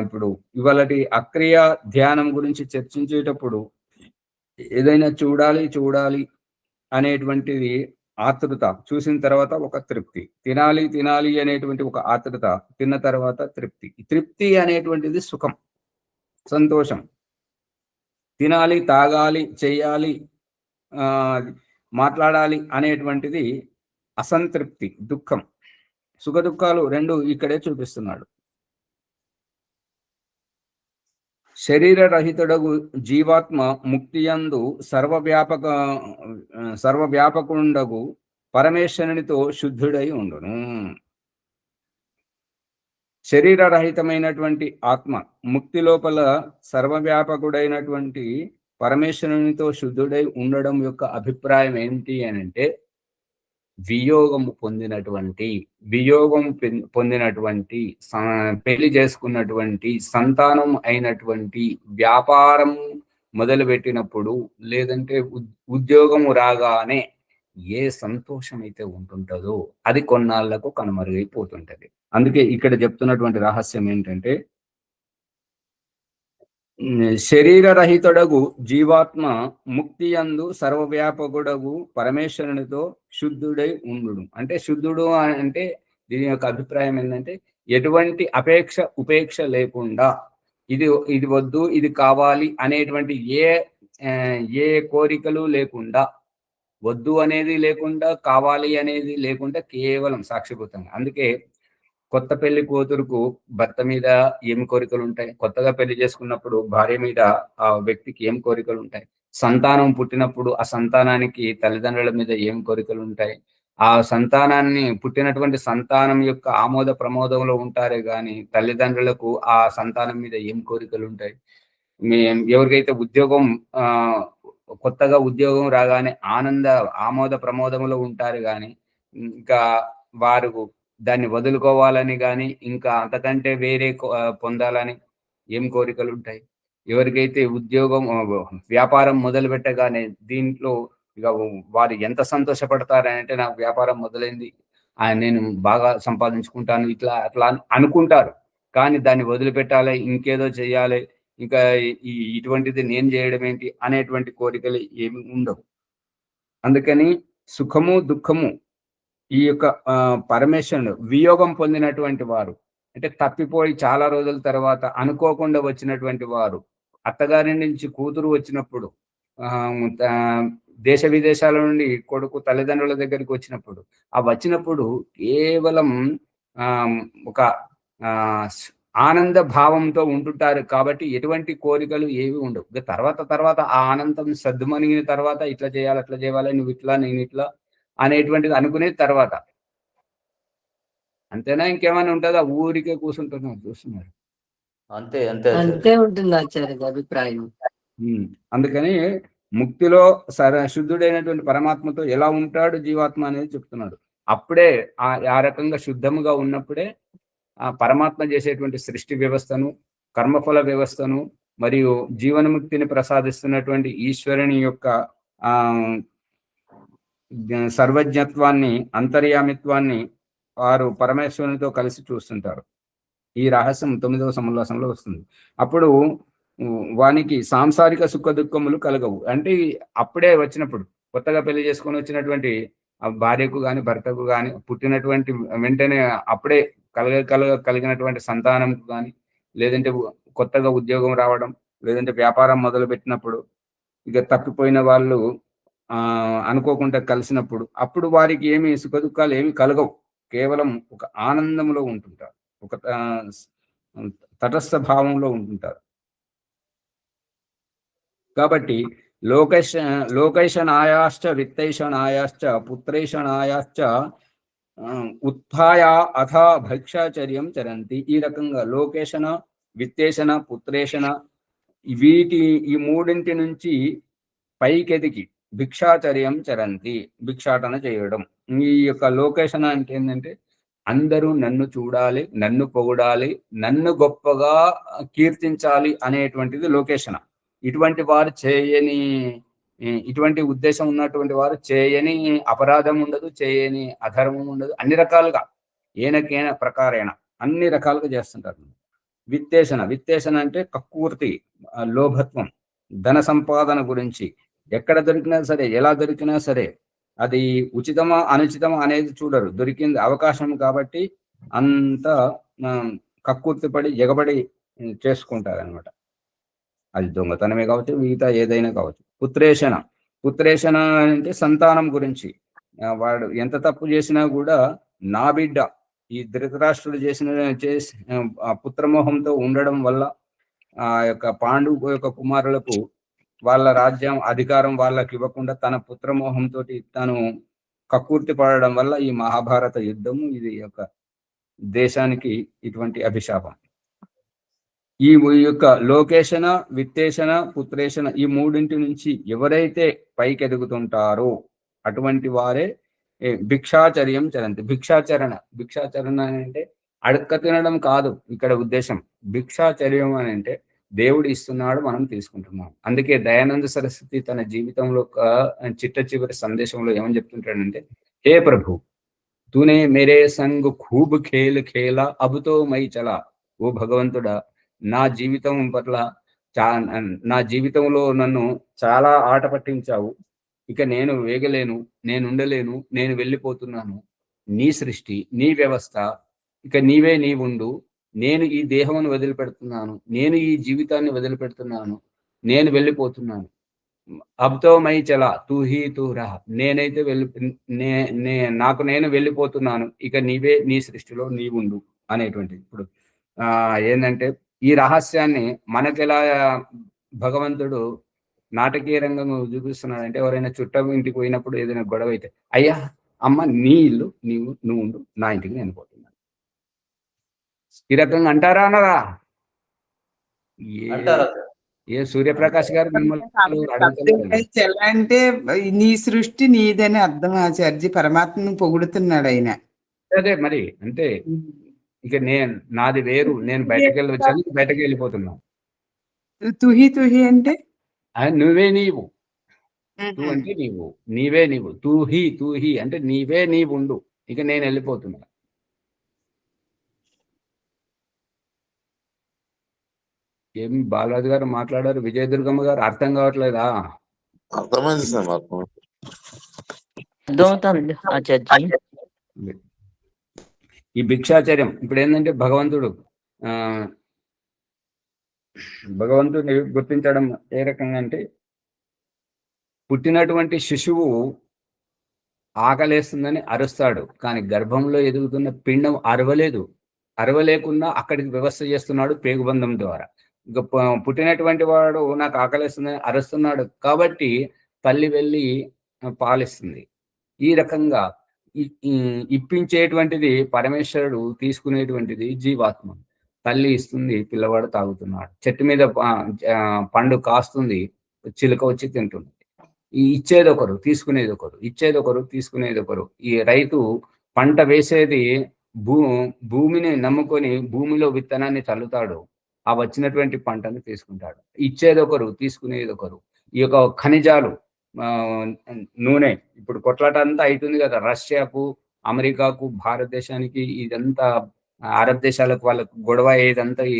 ఇప్పుడు ఇవాళటి అక్రియ ధ్యానం గురించి చర్చించేటప్పుడు ఏదైనా చూడాలి అనేటువంటిది ఆతృత, చూసిన తర్వాత ఒక తృప్తి, తినాలి అనేటువంటి ఒక ఆతృత, తిన్న తర్వాత తృప్తి అనేటువంటిది సుఖం, సంతోషం. తినాలి, తాగాలి, చెయ్యాలి, మాట్లాడాలి అనేటువంటిది అసంతృప్తి, దుఃఖం. సుఖ దుఃఖాలు రెండు ఇక్కడే చూపిస్తున్నాడు. శరీరరహితుడగు జీవాత్మ ముక్తియందు సర్వవ్యాపకుండగు పరమేశ్వరునితో శుద్ధుడై ఉండును. శరీరరహితమైనటువంటి ఆత్మ ముక్తి లోపల సర్వవ్యాపకుడైనటువంటి పరమేశ్వరునితో శుద్ధుడై ఉండడం యొక్క అభిప్రాయం ఏంటి అని అంటే, వియోగం పొందినటువంటి పెళ్లి చేసుకున్నటువంటి, సంతానం అయినటువంటి, వ్యాపారం మొదలుపెట్టినప్పుడు, లేదంటే ఉద్యోగం రాగానే ఏ సంతోషం అయితే ఉంటుంటుందో అది కొన్నాళ్లకు కనుమరుగైపోతుంటది. అందుకే ఇక్కడ చెప్తున్నటువంటి రహస్యం ఏంటంటే, శరీరరహితుడగు జీవాత్మ ముక్తియందు సర్వవ్యాపకుడగు పరమేశ్వరునితో శుద్ధుడై ఉండును. అంటే శుద్ధుడు అంటే దీని యొక్క అభిప్రాయం ఏంటంటే, ఎటువంటి ఉపేక్ష లేకుండా, ఇది వద్దు, ఇది కావాలి అనేటువంటి ఏ కోరికలు లేకుండా, వద్దు అనేది లేకుండా, కావాలి అనేది లేకుండా, కేవలం సాక్షిభూతంగా. అందుకే కొత్త పెళ్లి కూతురుకు భర్త మీద ఏం కోరికలు ఉంటాయి, కొత్తగా పెళ్లి చేసుకున్నప్పుడు భార్య మీద ఆ వ్యక్తికి ఏం కోరికలు ఉంటాయి, సంతానం పుట్టినప్పుడు ఆ సంతానానికి తల్లిదండ్రుల మీద ఏం కోరికలు ఉంటాయి, ఆ సంతానాన్ని పుట్టినటువంటి సంతానం యొక్క ఆమోద ప్రమోదంలో ఉంటారే గాని తల్లిదండ్రులకు ఆ సంతానం మీద ఏం కోరికలు ఉంటాయి. ఎవరికైతే కొత్తగా ఉద్యోగం రాగానే ఆమోద ప్రమోదంలో ఉంటారు కానీ ఇంకా వారు దాన్ని వదులుకోవాలని కానీ ఇంకా అంతకంటే వేరే పొందాలని ఏం కోరికలు ఉంటాయి? ఎవరికైతే ఉద్యోగం వ్యాపారం మొదలు పెట్టగానే దీంట్లో ఇక వారు ఎంత సంతోషపడతారని అంటే నాకు వ్యాపారం మొదలైంది, నేను బాగా సంపాదించుకుంటాను, ఇట్లా అట్లా అనుకుంటారు. కానీ దాన్ని వదిలిపెట్టాలి, ఇంకేదో చేయాలి, ఇంకా ఇటువంటిది నేను చేయడం ఏంటి అనేటువంటి కోరికలు ఏమి ఉండవు. అందుకని సుఖము దుఃఖము ఈ యొక్క పరమేశ్వరుడు వియోగం పొందినటువంటి వారు, అంటే తప్పిపోయి చాలా రోజుల తర్వాత అనుకోకుండా వచ్చినటువంటి వారు, అత్తగారి నుంచి కూతురు వచ్చినప్పుడు, దేశ విదేశాల నుండి కొడుకు తల్లిదండ్రుల దగ్గరికి వచ్చినప్పుడు, వచ్చినప్పుడు కేవలం ఒక ఆనంద భావంతో ఉంటుంటారు. కాబట్టి ఎటువంటి కోరికలు ఏవి ఉండవు. తర్వాత ఆ ఆనందం సద్దుమణిగిన తర్వాత ఇట్లా చేయాలి, అట్లా చేయాలి, నువ్వు ఇట్లా నేను ఇట్లా అనేటువంటిది అనుకునేది తర్వాత. అంతేనా? ఇంకేమైనా ఉంటుందా? ఊరికే కూర్చుంటున్నారు చూస్తున్నారు. అంతే అంతే అంతే ఉంటుంది ఆచార్య అభిప్రాయం. అందుకని ముక్తిలో శుద్ధుడైనటువంటి పరమాత్మతో ఎలా ఉంటాడు జీవాత్మ అనేది చెప్తున్నాడు. అప్పుడే ఆ రకంగా శుద్ధముగా ఉన్నప్పుడే ఆ పరమాత్మ చేసేటువంటి సృష్టి వ్యవస్థను, కర్మఫల వ్యవస్థను మరియు జీవన్ముక్తిని ప్రసాదిస్తున్నటువంటి ఈశ్వరుని యొక్క సర్వజ్ఞత్వాన్ని, అంతర్యామిత్వాన్ని వారు పరమేశ్వరునితో కలిసి చూస్తుంటారు. ఈ రహస్యం 9వ సముల్లాసంలో వస్తుంది. అప్పుడు వానికి సాంసారిక సుఖ దుఃఖములు కలగవు. అంటే అప్పుడే వచ్చినప్పుడు కొత్తగా పెళ్లి చేసుకొని వచ్చినటువంటి భార్యకు కానీ భర్తకు కానీ పుట్టినటువంటి వెంటనే అప్పుడే కలిగినటువంటి సంతానంకు కానీ, లేదంటే కొత్తగా ఉద్యోగం రావడం, లేదంటే వ్యాపారం మొదలు పెట్టినప్పుడు, ఇక తప్పిపోయిన వాళ్ళు అనుకోకుండా కలిసినప్పుడు, అప్పుడు వారికి ఏమి సుఖ దుఃఖాలు ఏమి కలగవు. కేవలం ఒక ఆనందంలో ఉంటుంటారు, ఒక తటస్థ భావంలో ఉంటుంటారు. కాబట్టి లోకైషణాయాశ్చ విత్తైషణాయాశ్చ పుత్రైషణాయాశ్చ ఉత్థాయ అథ భక్షాచర్యం చరంతి. ఈ రకంగా లోకేషణ, విత్తేషణ, పుత్రేషణ ఈ మూడింటి నుంచి పైకెదికి భిక్షాచర్యం చరంతి, భిక్షాటన చేయడం. ఈ యొక్క లోకేషణ అంటే ఏంటంటే అందరూ నన్ను చూడాలి, నన్ను పొగడాలి, నన్ను గొప్పగా కీర్తించాలి అనేటువంటిది లోకేషణ. ఇటువంటి వారు చేయని, ఇటువంటి ఉద్దేశం ఉన్నటువంటి వారు చేయని అపరాధం ఉండదు, చేయని అధర్మం ఉండదు. అన్ని రకాలుగా ఏనకేన ప్రకారేణ అన్ని రకాలుగా చేస్తుంటారు. విత్తేషణ అంటే కక్కుర్తి, లోభత్వం, ధన సంపాదన గురించి ఎక్కడ దొరికినా సరే, ఎలా దొరికినా సరే అది ఉచితమా అనుచితమా అనేది చూడరు. దొరికింది అవకాశం కాబట్టి అంత కక్కుర్తి పడి ఎగబడి చేసుకుంటారనమాట. అది దొంగతనమే కావచ్చు, మిగతా ఏదైనా కావచ్చు. పుత్రేషణ అంటే సంతానం గురించి. వాడు ఎంత తప్పు చేసినా కూడా నా బిడ్డ, ఈ ధృతరాష్ట్రుడు చేసి పుత్రమోహంతో ఉండడం వల్ల ఆ యొక్క పాండు యొక్క కుమారులకు వాళ్ళ రాజ్యం అధికారం వాళ్ళకి ఇవ్వకుండా తన పుత్రమోహంతో తను కక్కుర్తి పడడం వల్ల ఈ మహాభారత యుద్ధము, ఇది యొక్క దేశానికి ఇటువంటి అభిశాపం. ఈ యొక్క లోకేషణ, విత్తేషణ, పుత్రేషణ ఈ మూడింటి నుంచి ఎవరైతే పైకి ఎదుగుతుంటారో అటువంటి వారే భిక్షాచర్యం చరంతి. భిక్షాచరణ అంటే అడక్క తినడం కాదు ఇక్కడ ఉద్దేశం. భిక్షాచర్యం అని అంటే దేవుడు ఇస్తున్నాడు, మనం తీసుకుంటున్నాం. అందుకే దయానంద సరస్వతి తన జీవితంలో చిట్ట చివరి సందేశంలో ఏమని చెప్తుంటాడంటే, హే ప్రభు, తూనే మేరే సంగ్ ఖూబ్ ఖేలా అబుతో మై చలా. ఓ భగవంతుడా, నా జీవితం పట్ల నా జీవితంలో నన్ను చాలా ఆట పట్టించావు. ఇక నేను వేగలేను, నేను ఉండలేను, నేను వెళ్ళిపోతున్నాను. నీ సృష్టి, నీ వ్యవస్థ, ఇక నీవుండు. నేను ఈ దేహమును వదిలిపెడుతున్నాను, నేను ఈ జీవితాన్ని వదిలిపెడుతున్నాను, నేను వెళ్ళిపోతున్నాను. అబ్తో మై చలా తూ హీ తూ రహ. నేనైతే నాకు నేను వెళ్ళిపోతున్నాను, ఇక నీవే నీ సృష్టిలో నీవుండు అనేటువంటిది. ఇప్పుడు ఏంటంటే ఈ రహస్యాన్ని మనకెలా భగవంతుడు నాటకీయ రంగంగా చూపిస్తున్నాడు అంటే, ఎవరైనా చుట్టం ఇంటికి పోయినప్పుడు ఏదైనా గొడవ అయితే, అయ్యా అమ్మ నీ ఇల్లు నువ్వు ఉండు, నా ఇంటికి నేను పోతున్నాను, ఈ రకంగా అంటారా అనరా? ఏ సూర్యప్రకాష్ గారు మిమ్మల్ని అడుగుతున్నారు. ఎలా అంటే నీ సృష్టి నీదని అర్థం ఆచార్జీ. పరమాత్మను పొగుడుతున్నాడు ఆయన. అదే మరి అంతే. ఇక నాది వేరు, నేను బయటకు వెళ్ళి వచ్చాను, బయటకు వెళ్ళిపోతున్నా. తుహి తుహి అంటే నువ్వే నీవు, తూ అంటే నీవు, నీవే నీవు, తూహి తూహి అంటే నీవే నీవు ఉండు, ఇక నేను వెళ్ళిపోతున్నా. ఏం బాలాజీ గారు మాట్లాడారు, విజయదుర్గమ్మ గారు అర్థం కావట్లేదా? అర్థమైంది సార్ మాకు. అర్థమవుతుంది ఆచార్య. ఈ భిక్షాచర్యం ఇప్పుడు ఏంటంటే భగవంతుడిని గుర్తించడం ఏ రకంగా అంటే, పుట్టినటువంటి శిశువు ఆకలేస్తుందని అరుస్తాడు, కానీ గర్భంలో ఎదుగుతున్న పిండం అరవలేకుండా అక్కడికి వ్యవస్థ చేస్తున్నాడు పేగుబంధం ద్వారా. పుట్టినటువంటి వాడు నాకు ఆకలేస్తుందని అరుస్తున్నాడు కాబట్టి తల్లి వెళ్ళి పాలిస్తుంది. ఈ రకంగా ఇప్పించేటువంటిది పరమేశ్వరుడు, తీసుకునేటువంటిది జీవాత్మ. తల్లి ఇస్తుంది, పిల్లవాడు తాగుతున్నాడు. చెట్టు మీద పండు కాస్తుంది, చిలుక వచ్చి తింటుంది. ఇచ్చేది ఒకరు, తీసుకునేది ఒకరు, ఇచ్చేది ఒకరు, తీసుకునేది ఒకరు. ఈ రైతు పంట వేసేది భూమిని నమ్ముకొని భూమిలో విత్తనాన్ని చల్లుతాడు, ఆ వచ్చినటువంటి పంటను తీసుకుంటాడు. ఇచ్చేది ఒకరు, తీసుకునేది ఒకరు. ఈ యొక్క ఖనిజాలు, నూనె, ఇప్పుడు కొట్లాట అంతా అవుతుంది కదా, రష్యాకు, అమెరికాకు, భారతదేశానికి, ఇదంతా అరబ్ దేశాలకు వాళ్ళకు గొడవ ఏదంతా ఈ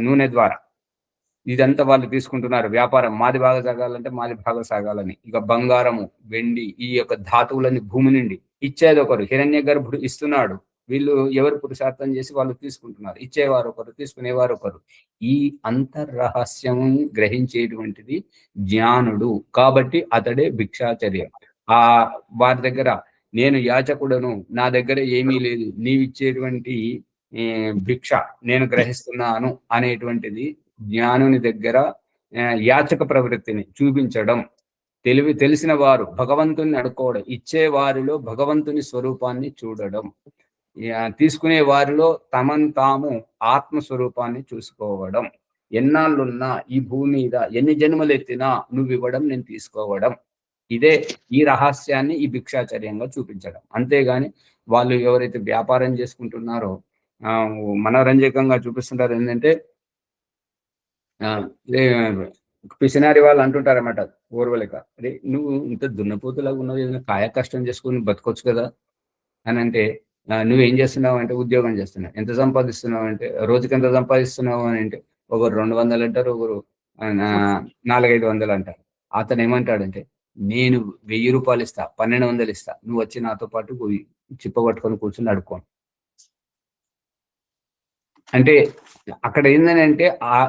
నూనె ద్వారా ఇదంతా వాళ్ళు తీసుకుంటున్నారు. వ్యాపారం మాది బాగా సాగాలంటే మాది బాగా సాగాలని. ఇక బంగారము, వెండి, ఈ యొక్క ధాతువులని భూమి నుండి ఇచ్చేది ఒకరు. హిరణ్య గర్భుడు ఇస్తున్నాడు, వీళ్ళు ఎవరు పురుషార్థం చేసి వాళ్ళు తీసుకుంటున్నారు. ఇచ్చేవారు ఒకరు, తీసుకునేవారు ఒకరు. ఈ అంతర్రహస్యం గ్రహించేటువంటిది జ్ఞానుడు, కాబట్టి అతడే భిక్షాచర్యం. వారి దగ్గర నేను యాచకుడను, నా దగ్గర ఏమీ లేదు, నీవిచ్చేటువంటి భిక్ష నేను గ్రహిస్తున్నాను అనేటువంటిది జ్ఞానుని దగ్గర యాచక ప్రవృత్తిని చూపించడం. తెలిసిన వారు భగవంతుని అడుకోవడం, ఇచ్చే వారిలో భగవంతుని స్వరూపాన్ని చూడడం, తీసుకునే వారిలో తమను తాము ఆత్మస్వరూపాన్ని చూసుకోవడం. ఎన్నాళ్ళున్నా ఈ భూమి మీద, ఎన్ని జన్మలు ఎత్తినా నువ్వు ఇవ్వడం, నేను తీసుకోవడం. ఇదే ఈ రహస్యాన్ని ఈ భిక్షాచర్యంగా చూపించడం. అంతేగాని వాళ్ళు ఎవరైతే వ్యాపారం చేసుకుంటున్నారో మనోరంజకంగా చూపిస్తుంటారు. ఏంటంటే పిసినారి వాళ్ళు అంటుంటారన్నమాట, ఓర్వలేక, అరే నువ్వు ఇంత దున్నపోతులాగా ఉన్నావు, ఏదైనా కాయ కష్టం చేసుకుని బతకొచ్చు కదా అని అంటే, నువ్వేం చేస్తున్నావు అంటే ఉద్యోగం చేస్తున్నావు. ఎంత సంపాదిస్తున్నావు అంటే రోజుకి ఎంత సంపాదిస్తున్నావు అని అంటే, ఒకరు 200 అంటారు, ఒకరు 400-500 అంటారు. అతను ఏమంటాడంటే, నేను 1000 రూపాయలు ఇస్తా, 1200 ఇస్తా, నువ్వు వచ్చి నాతో పాటు చిప్పబట్టుకొని కూర్చొని అడుక్కోను అంటే. అక్కడ ఏంటంటే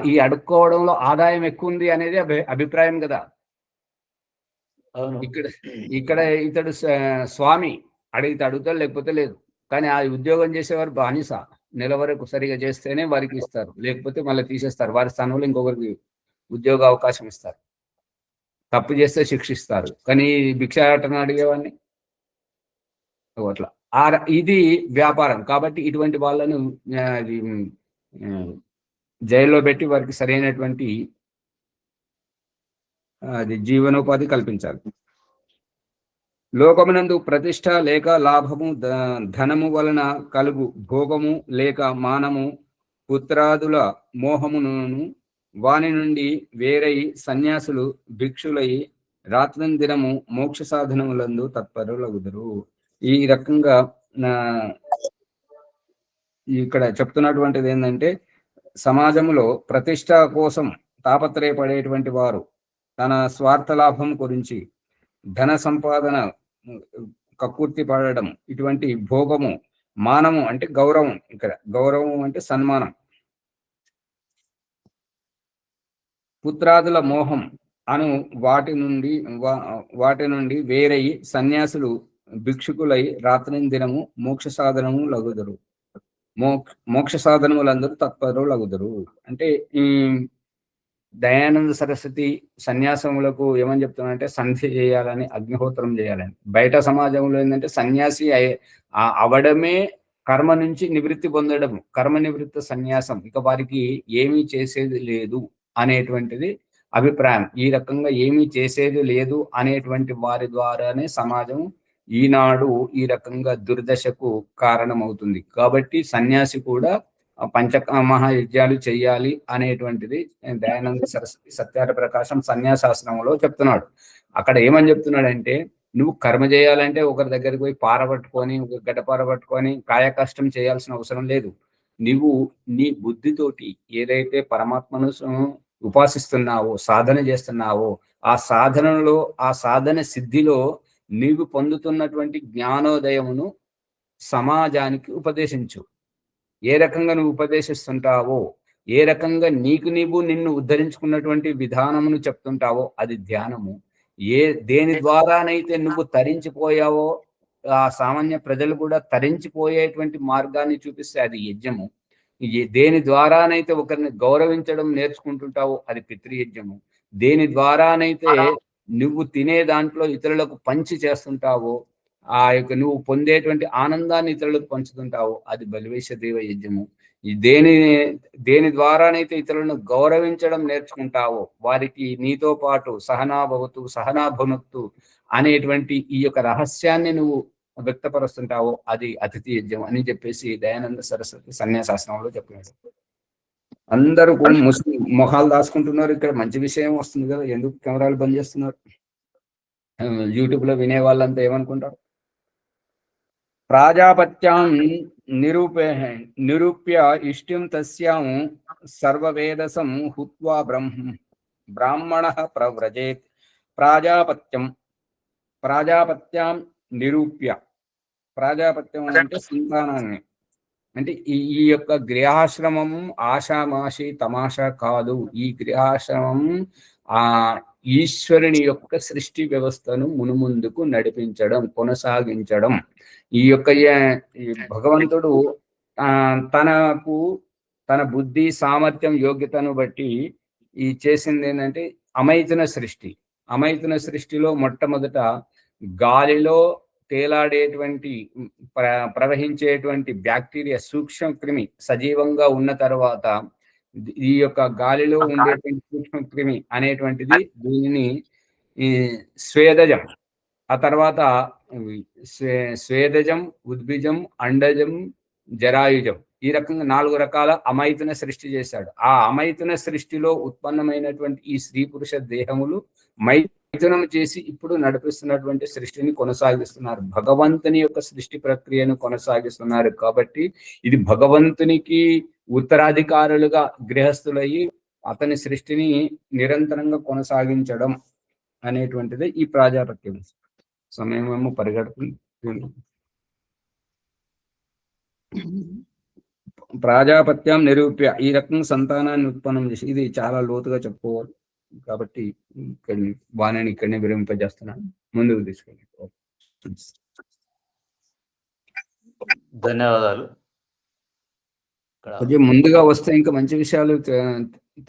ఈ అడుక్కోవడంలో ఆదాయం ఎక్కువ ఉంది అనేది అభిప్రాయం కదా. ఇక్కడ ఇతడు స్వామి, అడిగితే అడుగుతాడు, లేకపోతే లేదు. కానీ ఆ ఉద్యోగం చేసేవారు బానిస, నెల వరకు సరిగా చేస్తేనే వారికి ఇస్తారు, లేకపోతే మళ్ళీ తీసేస్తారు. వారి స్థానంలో ఇంకొకరికి ఉద్యోగ అవకాశం ఇస్తారు, తప్పు చేస్తే శిక్షిస్తారు. కానీ భిక్షాటన అడిగేవాడిని అట్లా. ఇది వ్యాపారం. కాబట్టి ఇటువంటి వాళ్ళను జైల్లో పెట్టి వారికి సరైనటువంటి జీవనోపాధి కల్పించాలి. లోకమునందు ప్రతిష్ట లేక లాభము, ధనము వలన కలుగు భోగము లేక మానము, పుత్రాదుల మోహమును వాని నుండి వేరై సన్యాసులు భిక్షులై రాత్రందినము మోక్ష సాధనములందు తత్పరులగుదురు. ఈ రకంగా ఇక్కడ చెప్తున్నటువంటిది ఏంటంటే, సమాజంలో ప్రతిష్ట కోసం తాపత్రయపడేటువంటి వారు తన స్వార్థ లాభం గురించి ధన సంపాదన కక్కుర్తి పడడం, ఇటువంటి భోగము, మానము అంటే గౌరవం, ఇక్కడ గౌరవం అంటే సన్మానం, పుత్రాదుల మోహం అను వాటి నుండి వేరై సన్యాసులు భిక్షుకులై రాత్రిందినము మోక్ష సాధనము లగుదురు. మోక్ష సాధనములందరూ తత్పరులగుదురు అంటే, ఈ దయానంద సరస్వతి సన్యాసములకు ఏమని చెప్తున్నారంటే, సంధ్య చేయాలని, అగ్నిహోత్రం చేయాలని. బయట సమాజంలో ఏంటంటే సన్యాసి అవడమే కర్మ నుంచి నివృత్తి పొందడం, కర్మ నివృత్త సన్యాసం, ఇక వారికి ఏమీ చేసేది లేదు అనేటువంటిది అభిప్రాయం. ఈ రకంగా ఏమీ చేసేది లేదు అనేటువంటి వారి ద్వారానే సమాజం ఈనాడు ఈ రకంగా దుర్దశకు కారణమవుతుంది. కాబట్టి సన్యాసి కూడా పంచమహాయజ్ఞాలు చెయ్యాలి అనేటువంటిది దయానంద సరస్వతి సత్యార్థ ప్రకాశం సన్యాసాశ్రమంలో చెప్తున్నాడు. అక్కడ ఏమని చెప్తున్నాడంటే, నువ్వు కర్మ చేయాలంటే ఒకరి దగ్గరికి పోయి పార పట్టుకొని, ఒక గడ్డపార పట్టుకొని కాయ కష్టం చేయాల్సిన అవసరం లేదు. నువ్వు నీ బుద్ధితోటి ఏదైతే పరమాత్మను ఉపాసిస్తున్నావో, సాధన చేస్తున్నావో, ఆ సాధనలో, ఆ సాధన సిద్ధిలో నీవు పొందుతున్నటువంటి జ్ఞానోదయమును సమాజానికి ఉపదేశించు. ఏ రకంగా నువ్వు ఉపదేశిస్తుంటావో, ఏ రకంగా నీకు నీవు నిన్ను ఉద్ధరించుకున్నటువంటి విధానమును చెప్తుంటావో అది ధ్యానము. దేని ద్వారానైతే నువ్వు తరించిపోయావో, ఆ సామాన్య ప్రజలు కూడా తరించిపోయేటువంటి మార్గాన్ని చూపిస్తే అది యజ్ఞము. దేని ద్వారానైతే ఒకరిని గౌరవించడం నేర్చుకుంటుంటావో అది పితృయజ్ఞము. దేని ద్వారానైతే నువ్వు తినే దాంట్లో ఇతరులకు పంచి చేస్తుంటావో, ఆ యొక్క నువ్వు పొందేటువంటి ఆనందాన్ని ఇతరులకు పంచుతుంటావో అది బలివేష దేవ యజ్ఞము. దేని ద్వారానైతే ఇతరులను గౌరవించడం నేర్చుకుంటావో, వారికి నీతో పాటు సహనాభవతు సహనాభునత్తు అనేటువంటి ఈ యొక్క రహస్యాన్ని నువ్వు వ్యక్తపరుస్తుంటావో అది అతిథి యజ్ఞం అని చెప్పేసి దయానంద సరస్వతి సన్యాసాశ్రమంలో చెప్పినాడు. అందరూ ముస్లిం మొహాలు దాచుకుంటున్నారు. ఇక్కడ మంచి విషయం వస్తుంది కదా, ఎందుకు కెమెరాలు బంద్ చేస్తున్నారు? యూట్యూబ్ లో వినే వాళ్ళంతా ఏమనుకుంటారు? ప్రాజాపత్యాం నిరూప్య ఇష్టిం తస్యాం సర్వవేదసం హుత్వా బ్రాహ్మణః ప్రవ్రజేత్. ప్రాజాపత్యాం నిరూప్య, ప్రాజాపత్యం అంటే సంతానాన్ని, అంటే ఈ యొక్క గృహాశ్రమం ఆషామాషి తమాషా కాదు. ఈ గృహాశ్రమం ఆ ఈశ్వరుని యొక్క సృష్టి వ్యవస్థను మునుముందుకు నడిపించడం, కొనసాగించడం. ఈ యొక్క భగవంతుడు తన బుద్ధి సామర్థ్యం యోగ్యతను బట్టి ఈ చేసింది ఏంటంటే అమైతున సృష్టి. అమైతున సృష్టిలో మొట్టమొదట గాలిలో తేలాడేటువంటి ప్రవహించేటువంటి బ్యాక్టీరియా సూక్ష్మ క్రిమి సజీవంగా ఉన్న తర్వాత ఈ యొక్క గాలిలో ఉండేటువంటి సూక్ష్మ క్రిమి అనేటువంటిది దీనిని స్వేదజం, ఆ తర్వాత స్వేదజం, ఉద్భిజం, అండజం, జరాయుజం, ఈ రకంగా 4 రకాల అమైతున సృష్టి చేశాడు. ఆ అమైతున సృష్టిలో ఉత్పన్నమైనటువంటి ఈ స్త్రీ పురుష దేహములు మైథునం చేసి ఇప్పుడు నడిపిస్తున్నటువంటి సృష్టిని కొనసాగిస్తున్నారు. భగవంతుని యొక్క సృష్టి ప్రక్రియను కొనసాగిస్తున్నారు. కాబట్టి ఇది భగవంతునికి ఉత్తరాధికారులుగా గృహస్థులయ్యి అతని సృష్టిని నిరంతరంగా కొనసాగించడం అనేటువంటిది ఈ ప్రాజాపత్యం. సమయమేమో పరిగెడుతుంది. ప్రాజాపత్యం నిరూప్య, ఈ రకంగా సంతానాన్ని ఉత్పన్నం చేసి, ఇది చాలా లోతుగా చెప్పుకోవాలి కాబట్టి వాణిని ఇక్కడనే విరమింపజేస్తున్నాను. ముందుకు తీసుకెళ్ళి. ధన్యవాదాలు. కొంచెం ముందుగా వస్తే ఇంకా మంచి విషయాలు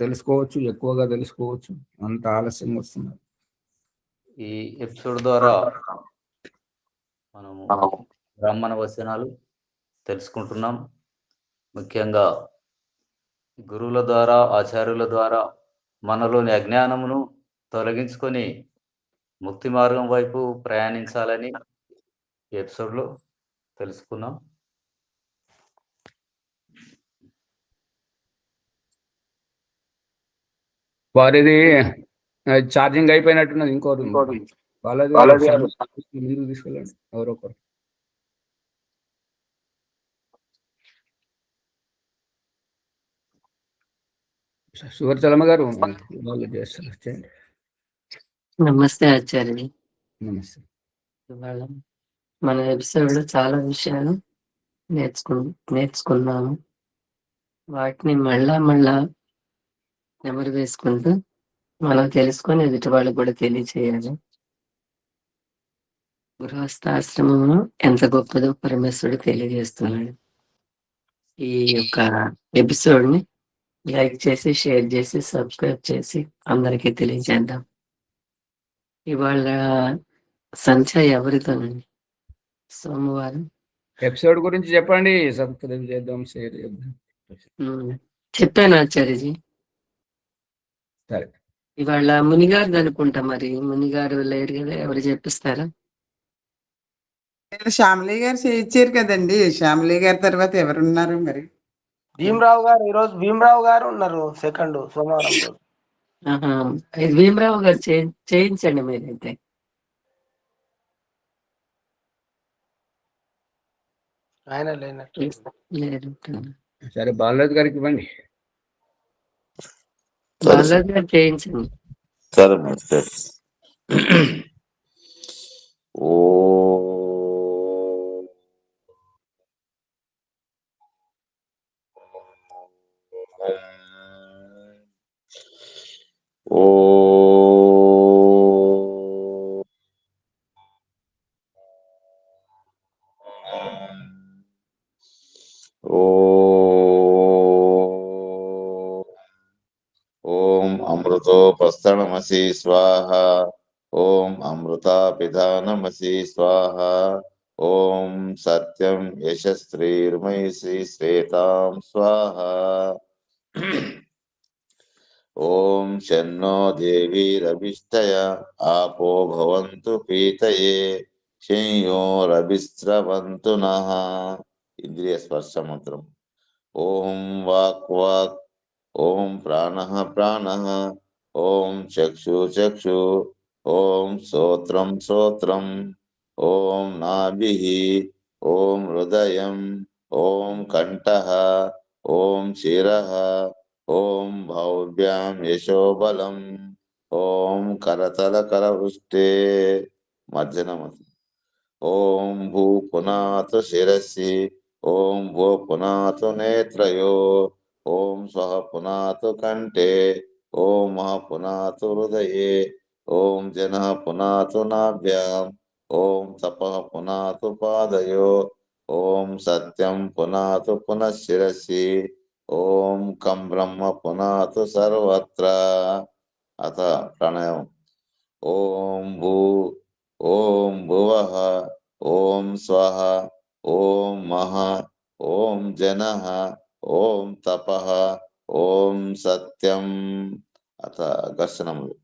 తెలుసుకోవచ్చు, ఎక్కువగా తెలుసుకోవచ్చు. అంత ఆలస్యంగా వస్తున్నారు. ఈ ఎపిసోడ్ ద్వారా మనము బ్రాహ్మణ వచనాలు తెలుసుకుంటున్నాం. ముఖ్యంగా గురువుల ద్వారా, ఆచార్యుల ద్వారా మనలోని అజ్ఞానమును తొలగించుకొని ముక్తి మార్గం వైపు ప్రయాణించాలని ఈ ఎపిసోడ్లో తెలుసుకున్నాం. వారిది ఛార్జింగ్ అయిపోయినట్టున్నది. ఇంకోరు వాళ్ళది ముందుకు తీసుకెళ్ళండి ఎవరొకరు. సువర్చలమ్మ గారు వాళ్ళు చేస్తారు. నమస్తే ఆచార్య. నమస్తే. ఇవాళ మన ఎపిసోడ్ లో చాలా విషయాలు నేర్చుకున్నాము. వాటిని మళ్ళా నెమరు వేసుకుంటూ మనం తెలుసుకొని ఎదుటి వాళ్ళకు కూడా తెలియచేయాలి. గృహస్థాశ్రమము ఎంత గొప్పదో పరమేశ్వరుడు తెలియజేస్తున్నాడు. ఈ యొక్క ఎపిసోడ్ ని లైక్ చేసి, షేర్ చేసి, సబ్స్క్రైబ్ చేసి అందరికీ తెలియజేద్దాం. ఇవాళ సంచ ఎవరితోనండి? సోమవారం ఎపిసోడ్ గురించి చెప్పండి. సబ్స్క్రైబ్ చేద్దాం, షేర్ చేద్దాం. చెప్పాను ఆచార్యజీ. సరే, ఇవాళ మునిగారు అనుకుంటా, మరి మునిగారు లేరు కదా, ఎవరు చెప్పిస్తారా? శ్యామలయ్య గారు చేయించారు కదండి. శ్యామలయ్య గారి తర్వాత ఎవరున్నారు మరి? భీమరావు గారు ఈరోజు భీమరావు గారు ఉన్నారు సెకండ్ సోమవారం రోజు. ఆహా, ఇది భీమరావు గారు చేయించండి మీరైతే. ఆయన లేనట్టు. లేరు. సరే, బాలరాజు గారికి ఇవ్వండి. బాలరాజు గారు చేయించండి. సరే మరి సరే. ఓ ఓ ఓం అమృతోపస్తనమసి స్వాహ. ఓం అమృతా పిధానమసి స్వాహ. ఓం సత్యం యశస్త్రీర్మయసి శ్రేతాం స్వాహ. ఓం శన్నో దేవీరభిష్టయ ఆపో భవంతు పీతయే శంయోరభిస్రవంతు నః. ఇంద్రియ స్పర్శ మంత్రం. ఓం వాక్ వాక్. ఓం ప్రాణః ప్రాణః. ఓం చక్షు చక్షు. ఓం శ్రోత్రం శ్రోత్రం. ఓం నాభిః. ఓం హృదయం. ఓం కంఠః. ఓం శిరః. ఓం భౌవ్యాం యశోబలం. ఓం కరతల కరవృష్టే. మధ్యనమతి. ఓం భూ పునాతు శిరసి. ఓం భూ పునాతు నేత్రయో. ఓం స్వః పునాతు కంఠే. ఓం మః పునాతు హృదయే. ఓం జనః పునాతు నాభ్యాం. ఓం తపః పునాతు పాదయో. ఓం సత్యం పునాతు పునఃశిరసి. ఓం కం బ్రహ్మ పునాతు సర్వత్ర. అథ ప్రణయం. ఓం భూ. ఓం భువః. ఓం స్వః. ఓం మః. ఓం జనః. ఓం తపః. ఓం సత్యం. అథ ఘర్షణములు.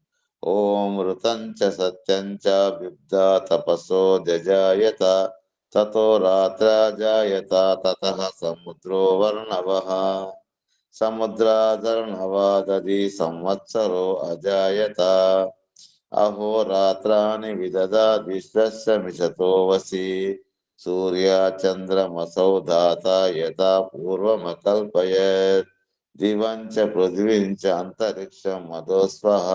ఓం ఋతం చ సత్యం చ బిబ్దా తపసో జజాయత. తతో రాత్రాజాయత. తతః సముద్రో వర్ణవః. సముద్రాదర్ణవాదది సంవత్సరో అజాయత. అహోరాత్రాణి విదదాతి విశ్వస్య మిషతో వసి. సూర్యాచంద్రమసౌ దాత యథా పూర్వమకల్పయత్. దివం చ పృథివీం చ అంతరిక్షం మధోస్వః.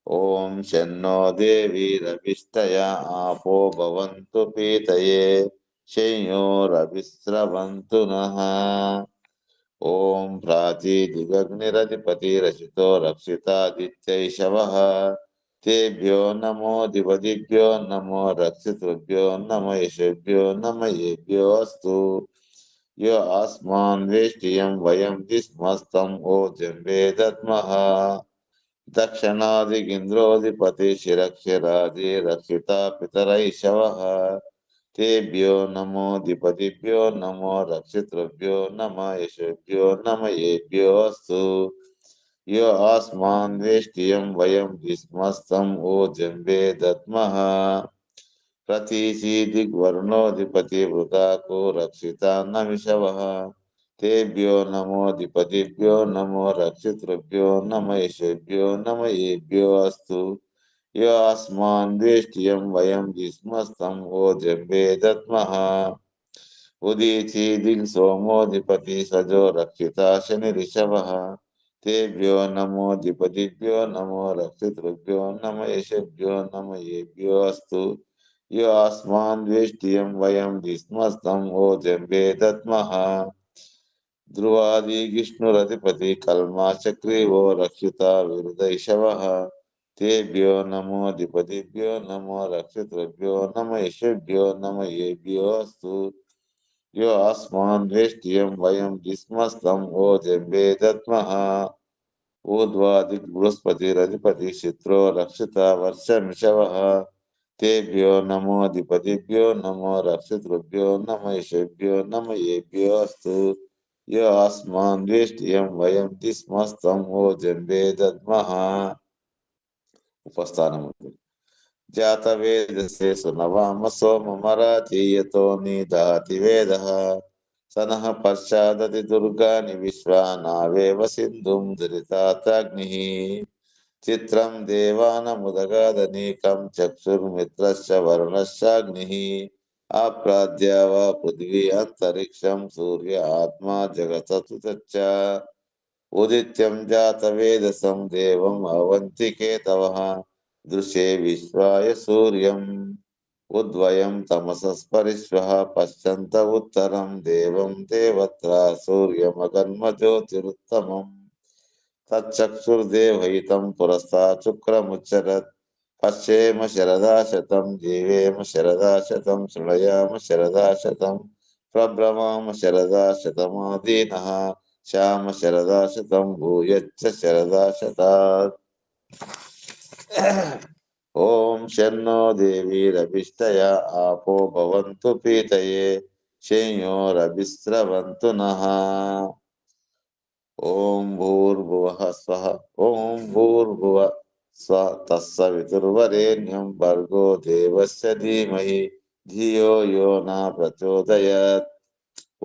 ఓం శన్నో దేవీరభిష్టయ ఆపో భవంతు పీతయే శంయోరభిస్రవంతు నః. ఓం ప్రాచీదిగగ్నిరధిపతిరచితో రక్షితాదిత్యైషవః. తేభ్యో నమో దివదిభ్యో నమో రక్షితృభ్యో నమ యశభ్యో నమ ఏభ్యో అస్తు. యో ఆస్మాన్ వేష్టియం వయం దిస్మస్తం ఓజం వేదత్మః. దక్షిణాదిగింద్రోధిపతి శిరక్షిరాది రక్షిత పితరైషవః. తేభ్యో నమో దిపదిభ్యో నమో రక్షితృభ్యో నమ యశభ్యో నమ ఏభ్యో అస్తు. యో ఆస్మాన్ వేష్టియం వయం విస్మస్తం ఓజం వేదత్మః. ప్రతీచి దిగ్వర్ణోధిపతి వృతాకు రక్షిత నమిషవః. తేభ్యో నమో దిపదిభ్యో నమో రక్షితృభ్యో నమ యశభ్యో నమ ఏభ్యో అస్తు. యో అస్మాన్ వేష్టియం వయం విస్మస్తం ఓజం వేదత్మః. ఉదీచి దిగ్ సోమోధిపతి సజో రక్షిత శనిరిషవః. తేభ్యో నమో దిపదిభ్యో నమో రక్షితృభ్యో నమ యశభ్యో నమ ఏభ్యో అస్తు. యో అస్మాన్ వేష్టియం వయం విస్మస్తం ఓజం వేదత్మః. ధ్రువాది విష్ణురధిపతి కల్మా చక్రీవో రక్షిత విరుదైషవః. తేభ్యో నమో దిపదిభ్యో నమో రక్షితృభ్యో నమ యశభ్యో నమ ఏభ్యో అస్తు. యో అస్మాన్ వేష్టియం వయం విస్మస్తం ఓజం వేదత్మః. ఊర్ధ్వాది బృహస్పతిరధిపతి చిత్రో రక్షిత వర్షమిషవః. తేభ్యో నమో అధిపతిభ్యో నమో రక్షితృభ్యో నమ యశేభ్యో నమ ఏభ్యో అస్తు యో అస్మాన్ ద్వేష్టియం వయం దిస్మస్తం ఓ జంబే దద్మః. ఉపస్థానము. జాతవేదసే సునవామసో మమరాజీయతో నిదహతి వేదః సనః పశ్చాదతి దుర్గాని విశ్వానావేవ సింధుం ధృతాగ్నిః. చిత్రం దేవానముదగాదనీకం చక్షుర్మిత్రశ్చ వరుణశ్చాగ్నిః. ఆప్రాద్యావ పృథివీ అంతరిక్షం సూర్య ఆత్మా జగత్ ఉదిత్యం జాతవేదసం దేవం అవంతికేతవః. దృశే విశ్వాయ సూర్యం ఉద్వయం తమసస్పరిశ్వః పశ్చంత ఉత్తరం దేవం దేవత్ర సూర్యమగన్మజ్యోతిరుత్తమం. తచ్చక్షుర్దేవహితం పురస్తాత్ శుక్రముచ్చరత్. పశ్యేమ శరదా శతం జీవేమ శరదా శతం శృణయామ శరదా శతం ప్రభ్రమామ శరదా శతమాదీనః. శ్యామ శరదా శతం భూయచ్చ శరదా శతాత్. ఓం శన్నో దేవీరభిష్టయా ఆపో భవంతు పీతయే శేయోరభిస్రవంతు నః. ఓం భూర్భువః స్వః. ఓం భూర్భువః స్వః తత్సవితుర్వరేణ్యం భర్గో దేవస్య ధీమహి ధియో యో న ప్రచోదయాత్.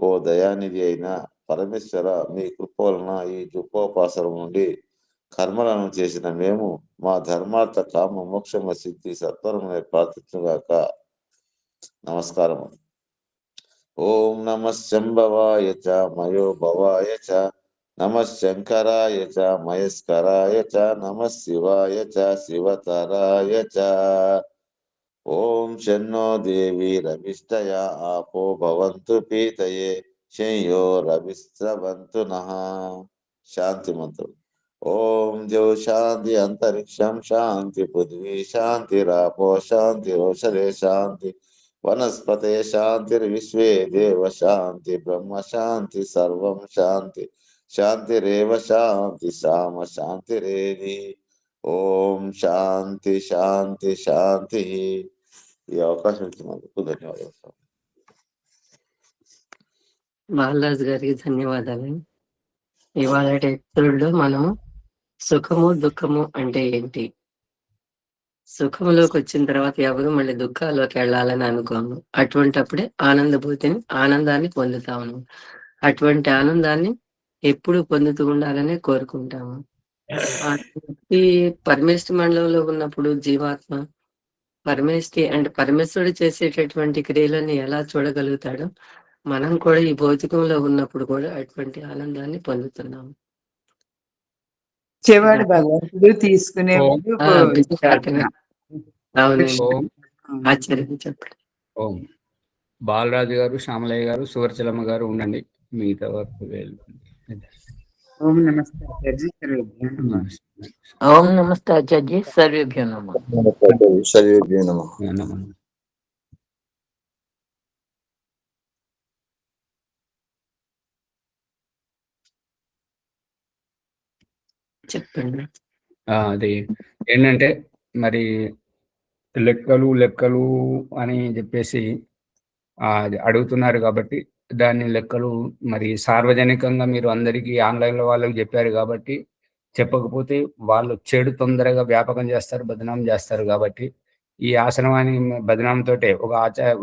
ఓ దయానిధి అయిన పరమేశ్వర, మీ కృప వలన ఈ జుపోపాసనం నుండి కర్మలను చేసిన మేము మా ధర్మార్థ కామ మోక్షమ సిద్ధి సత్వరమునే ప్రార్థించుగాక. నమస్కారము. ఓం నమః శంభవాయ చ మయో భవాయ చ నమః శంకరాయ చ మహేశ్వరాయ చ నమః శివాయ చ శివతరాయ చ. ఓం శన్నో దేవీరభిష్టయా ఆపో భవంతు పీతయే శేయోరభిస్రవంతు నః. శాంతి మంత్రం. ఓం ద్యౌ శాంతి అంతరిక్షం శాంతి పృథివీ శాంతిరాపో శాంతి ఓషధే శాంతి వనస్పతే శాంతిర్విశ్వే దేవ శాంతి బ్రహ్మ శాంతి సర్వం శాంతి శాంతిరేవ శాంతి శామ శాంతిరేవి. ఓం శాంతి శాంతి శాంతి. ఈ అవకాశం ఇచ్చినందుకు ధన్యవాదాలు. బాలరాజు గారికి ధన్యవాదాలు. ఇవాళ ఎపిసోడ్లో మనము సుఖము దుఃఖము అంటే ఏంటి, సుఖంలోకి వచ్చిన తర్వాత ఎవరు మళ్ళీ దుఃఖాల్లోకి వెళ్ళాలని అనుకోము. అటువంటప్పుడే ఆనందాన్ని పొందుతాము. అటువంటి ఆనందాన్ని ఎప్పుడు పొందుతూ ఉండాలని కోరుకుంటాము. ఈ పరమేష్ఠి మండలంలో ఉన్నప్పుడు జీవాత్మ పరమేశ్వరుడు చేసేటటువంటి క్రియలను ఎలా చూడగలుగుతాడో మనం కూడా ఈ భౌతికంలో ఉన్నప్పుడు కూడా అటువంటి ఆనందాన్ని పొందుతున్నాము. ఇచ్చేవాడు భగవంతుడు, తీసుకునేవాడు అవునండి. ఆశ్చర్యం చెప్పండి. ఓం. బాలరాజు గారు, శ్యామలయ్య గారు, సువర్చలమ్మ గారు ఉండండి, మిగతా వరకు ఓం నమస్తే ఆచార్య సర్వేభ్యో నమః. ఓం నమస్తే ఆచార్య సర్వేభ్యో నమః. సర్వేభ్యో నమః. చెప్పండి. అది ఏంటంటే మరి లెక్కలు అని చెప్పేసి అడుగుతున్నారు కాబట్టి దాని లెక్కలు మరి సార్వజనికంగా మీరు అందరికీ ఆన్లైన్లో వాళ్ళకి చెప్పారు కాబట్టి, చెప్పకపోతే వాళ్ళు చెడు తొందరగా వ్యాపకం చేస్తారు, బదనాం చేస్తారు. కాబట్టి ఈ ఆశ్రమాన్ని బదనాంతో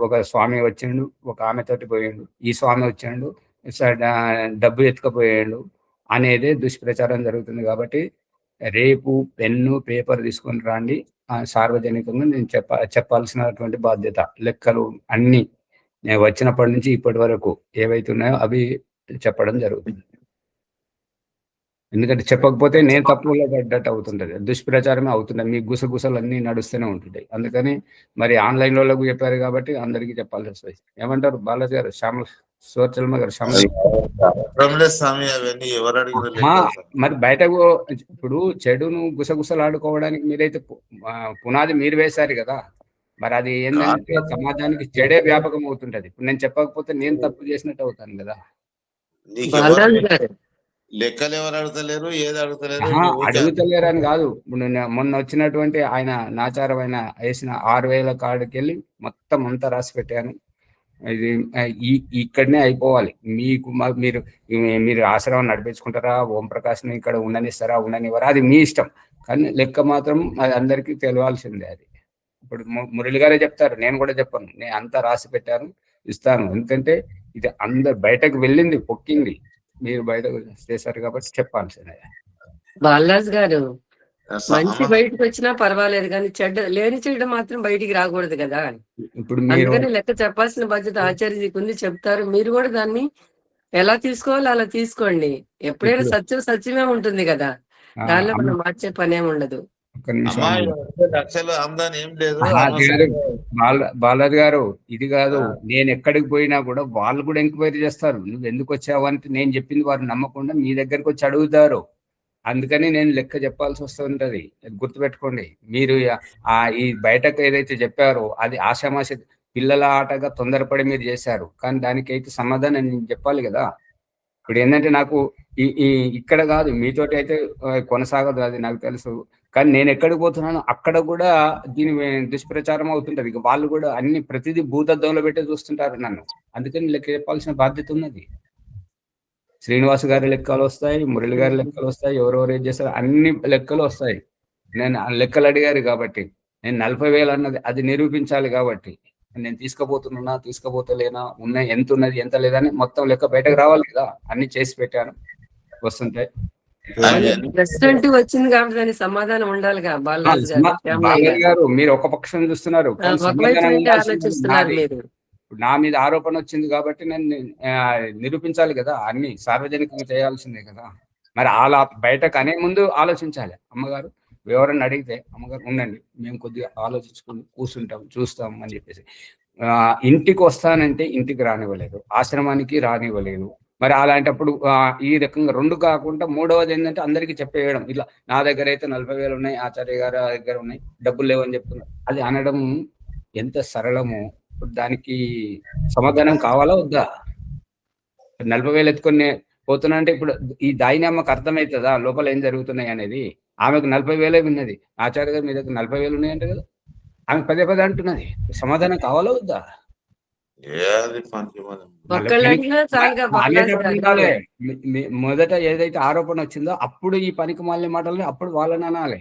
ఒక స్వామి వచ్చిండు, ఒక ఆమెతోటి పోయిండు, ఈ స్వామి వచ్చిండు డబ్బు ఎత్తుకపోయాడు అనేది దుష్ప్రచారం జరుగుతుంది. కాబట్టి రేపు పెన్ను పేపర్ తీసుకొని రండి. సార్వజనికంగా నేను చెప్పాల్సినటువంటి బాధ్యత. లెక్కలు అన్ని నేను వచ్చినప్పటి నుంచి ఇప్పటి వరకు ఏవైతే ఉన్నాయో అవి చెప్పడం జరుగుతుంది. ఎందుకంటే చెప్పకపోతే నేను తప్పులో పడ్డట్టు అవుతుంటది, దుష్ప్రచారమే అవుతుంటది, మీ గుసగుసలు అన్నీ నడుస్తూనే ఉంటుంటాయి. అందుకని మరి ఆన్లైన్ లో చెప్పారు కాబట్టి అందరికీ చెప్పాల్సి వస్తుంది. ఏమంటారు బాలాజీ గారు, సువర్చలమ్మ గారు? మరి బయటకు ఇప్పుడు చెడును గుసగుసలు ఆడుకోవడానికి మీరైతే పునాది మీరు వేశారు కదా, మరి అది ఏంటంటే సమాజానికి చెడే వ్యాపకం అవుతుంటది. ఇప్పుడు నేను చెప్పకపోతే నేను తప్పు చేసినట్టు అవుతాను కదా. లెక్కలు ఎవరు అడుగుతలేరు, ఏది అడుగుతలేరు. ఆహా, నువ్వు ఊరికే అడుగుతలేరని కాదు. ఇప్పుడు మొన్న వచ్చినటువంటి ఆయన నాచారమైన వేసిన 6,000 కాడికి వెళ్ళి మొత్తం అంతా రాసి పెట్టాను. ఇది ఇక్కడనే అయిపోవాలి. మీరు ఆశ్రమం నడిపించుకుంటారా, ఓంప్రకాష్ని ఇక్కడ ఉండనిస్తారా, ఉండనివ్వరా, అది మీ ఇష్టం. కానీ లెక్క మాత్రం అది అందరికీ తెలియాల్సిందే. అది ఇప్పుడు మురళి గారే చెప్తారు, నేను కూడా చెప్పాను. నేను అంతా రాసి పెట్టాను, ఇస్తాను. ఎందుకంటే ఇది అందరు బయటకు వెళ్ళింది, పొక్కింది. మీరు బయటకు చేశారు కాబట్టి చెప్పాల్సిందే. బాలరాజు గారు, మంచి అమ్మ, బయటకు వచ్చినా పర్వాలేదు, కానీ లేని చెడ్డ మాత్రం బయటికి రాకూడదు కదా. ఇప్పుడు మీరు అందుకని లెక్క చెప్పాల్సిన బాధ్యత ఆచార్యజీకి ఉంది, చెప్తారు. మీరు కూడా దాన్ని ఎలా తీసుకోవాలో అలా తీసుకోండి. ఎప్పుడైనా సత్యం సత్యమే ఉంటుంది కదా, దానిలో మనం మార్చే పనేం ఉండదు. ఒక్క నిమిషం. అమ్మా, 20 లక్షలు ఆమ్దాని ఏం లేదు. బాలరాజు గారు, ఇది కాదు. నేను ఎక్కడికి పోయినా కూడా వాళ్ళు కూడా ఎంక్వైరీ చేస్తారు. నువ్వు ఎందుకు వచ్చావు అంటే నేను చెప్పింది వారు నమ్మకుండా మీ దగ్గరకు వచ్చి అడుగుతారు. అందుకని నేను లెక్క చెప్పాల్సి వస్తుంటది. గుర్తుపెట్టుకోండి. మీరు ఈ బయటకు ఏదైతే చెప్పారో అది ఆషామాషి పిల్లల ఆటగా తొందరపడి మీరు చేశారు. కానీ దానికైతే సమాధానం నేను చెప్పాలి కదా. ఇప్పుడు ఏంటంటే నాకు ఇక్కడ కాదు, మీతోటి అయితే కొనసాగదు, అది నాకు తెలుసు. కానీ నేను ఎక్కడికి పోతున్నాను అక్కడ కూడా దీని దుష్ప్రచారం అవుతుంటది. ఇక వాళ్ళు కూడా ప్రతిదీ భూతద్దంలో పెట్టే చూస్తుంటారు నన్ను. అందుకని లెక్క చెప్పాల్సిన బాధ్యత ఉన్నది. శ్రీనివాస్ గారి లెక్కలు వస్తాయి, మురళి గారి లెక్కలు వస్తాయి, ఎవరెవరు ఏం చేస్తారు అన్ని లెక్కలు వస్తాయి. నేను లెక్కలు అడిగారు కాబట్టి నేను 40,000 అన్నది అది నిరూపించాలి. కాబట్టి నేను తీసుకోపోతలేనా, ఉన్నాయి ఎంత ఉన్నది ఎంత లేదని మొత్తం లెక్క బయటకు రావాలి కదా. అన్ని చేసి పెట్టాను, వస్తుంటాయి. ప్రెసిడెంట్ వచ్చింది కాబట్టి దానికి సమాధానం ఉండాలిగా. బాలరాజు గారు, మీరు ఒక పక్షం చూస్తున్నారు, ఆలోచిస్తున్నారు మీరు. నా మీద ఆరోపణ వచ్చింది కాబట్టి నేను నిరూపించాలి కదా. అన్ని సార్వజనికంగా చేయాల్సిందే కదా. మరి అలా బయటకు అనే ముందు ఆలోచించాలి. అమ్మగారు ఎవరన్నా అడిగితే, అమ్మగారు ఉండండి, మేము కొద్దిగా ఆలోచించుకుని కూర్చుంటాం, చూస్తాం అని చెప్పేసి. ఇంటికి వస్తానంటే ఇంటికి రానివ్వలేదు, ఆశ్రమానికి రానివ్వలేదు. మరి అలాంటప్పుడు ఈ రకంగా 2 కాకుండా 3వది ఏంటంటే అందరికీ చెప్పేయడం. ఇట్లా నా దగ్గర అయితే 40,000 ఉన్నాయి, ఆచార్య గారు దగ్గర ఉన్నాయి, డబ్బులు లేవని చెప్తున్నారు. అది అనడం ఎంత సరళమో. దానికి సమాధానం కావాలా వద్దా? 40,000 ఎత్తుకొని పోతున్నా అంటే ఇప్పుడు ఈ దాయిని అమ్మకు అర్థమవుతుందా లోపల ఏం జరుగుతున్నాయి అనేది? ఆమెకు 40,000 విన్నది, ఆచార్య గారు మీ దగ్గర 40,000 ఉన్నాయంటే కదా, ఆమె పదే అంటున్నది. సమాధానం కావాలా వద్దా? మొదట ఏదైతే ఆరోపణ వచ్చిందో అప్పుడు ఈ పనికి మాలిన మాటలని అప్పుడు వాళ్ళని అనాలి.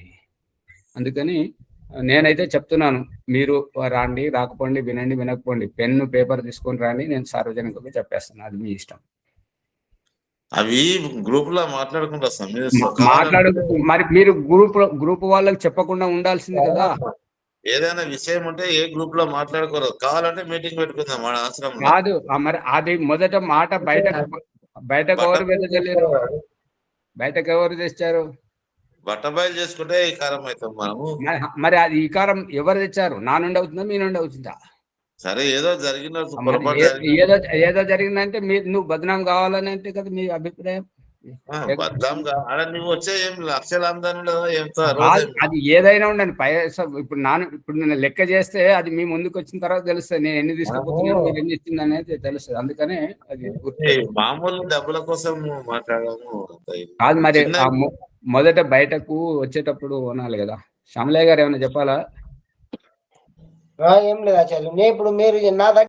అందుకని నేనైతే చెప్తున్నాను, మీరు రాండి, రాకపోండి, వినండి, వినకపోండి, పెన్ను పేపర్ తీసుకొని రాండి, నేను సార్వజనికంగా చెప్పేస్తాను, అది మీ ఇష్టం. అవి గ్రూప్ లో మాట్లాడుకుంటా మరి మీరు గ్రూప్ వాళ్ళకి చెప్పకుండా ఉండాల్సింది కదా. ఏదైనా విషయం ఉంటే ఏ గ్రూప్ లో మాట్లాడుకోరు, కావాలంటే మీటింగ్ పెట్టుకుందాం మన ఆశ్రమం కాదు. మరి అది మొదట మాట బయటకు ఎవరు వెళ్ళలేరు, బయటకు ఎవరు తెచ్చారు? బట్టబయలు చేసుకుంటే ఈ కారం అవుతాం మనము. మరి అది ఈ కారం ఎవరు తెచ్చారు? నా నుండి అవుతుందా, మీ నుండి అవుతుందా? సరే, ఏదో జరిగిన ఏదో జరిగిందంటే నువ్వు బదనాం కావాలని అంటే కదా మీ అభిప్రాయం. బద్నాం నువ్వు వచ్చే ఏం లక్షల అది ఏదైనా ఉండండి. ఇప్పుడు నేను లెక్క చేస్తే అది మీ ముందుకు వచ్చిన తర్వాత తెలుస్తుంది, నేను ఎన్ని తీసుకుపోతున్నాను, మీరు ఎన్ని ఇచ్చింది అనేది తెలుస్తుంది. అందుకనే అది మామూలు డబ్బుల కోసం మాట్లాడము కాదు. మరి మొదట బయటకు వచ్చేటప్పుడు అనాలి కదా. శ్యామలయ్య గారు ఏమైనా చెప్పాలా? ఏం లేదు ఆచార్య, ఇప్పుడు మీరు నా దగ్గర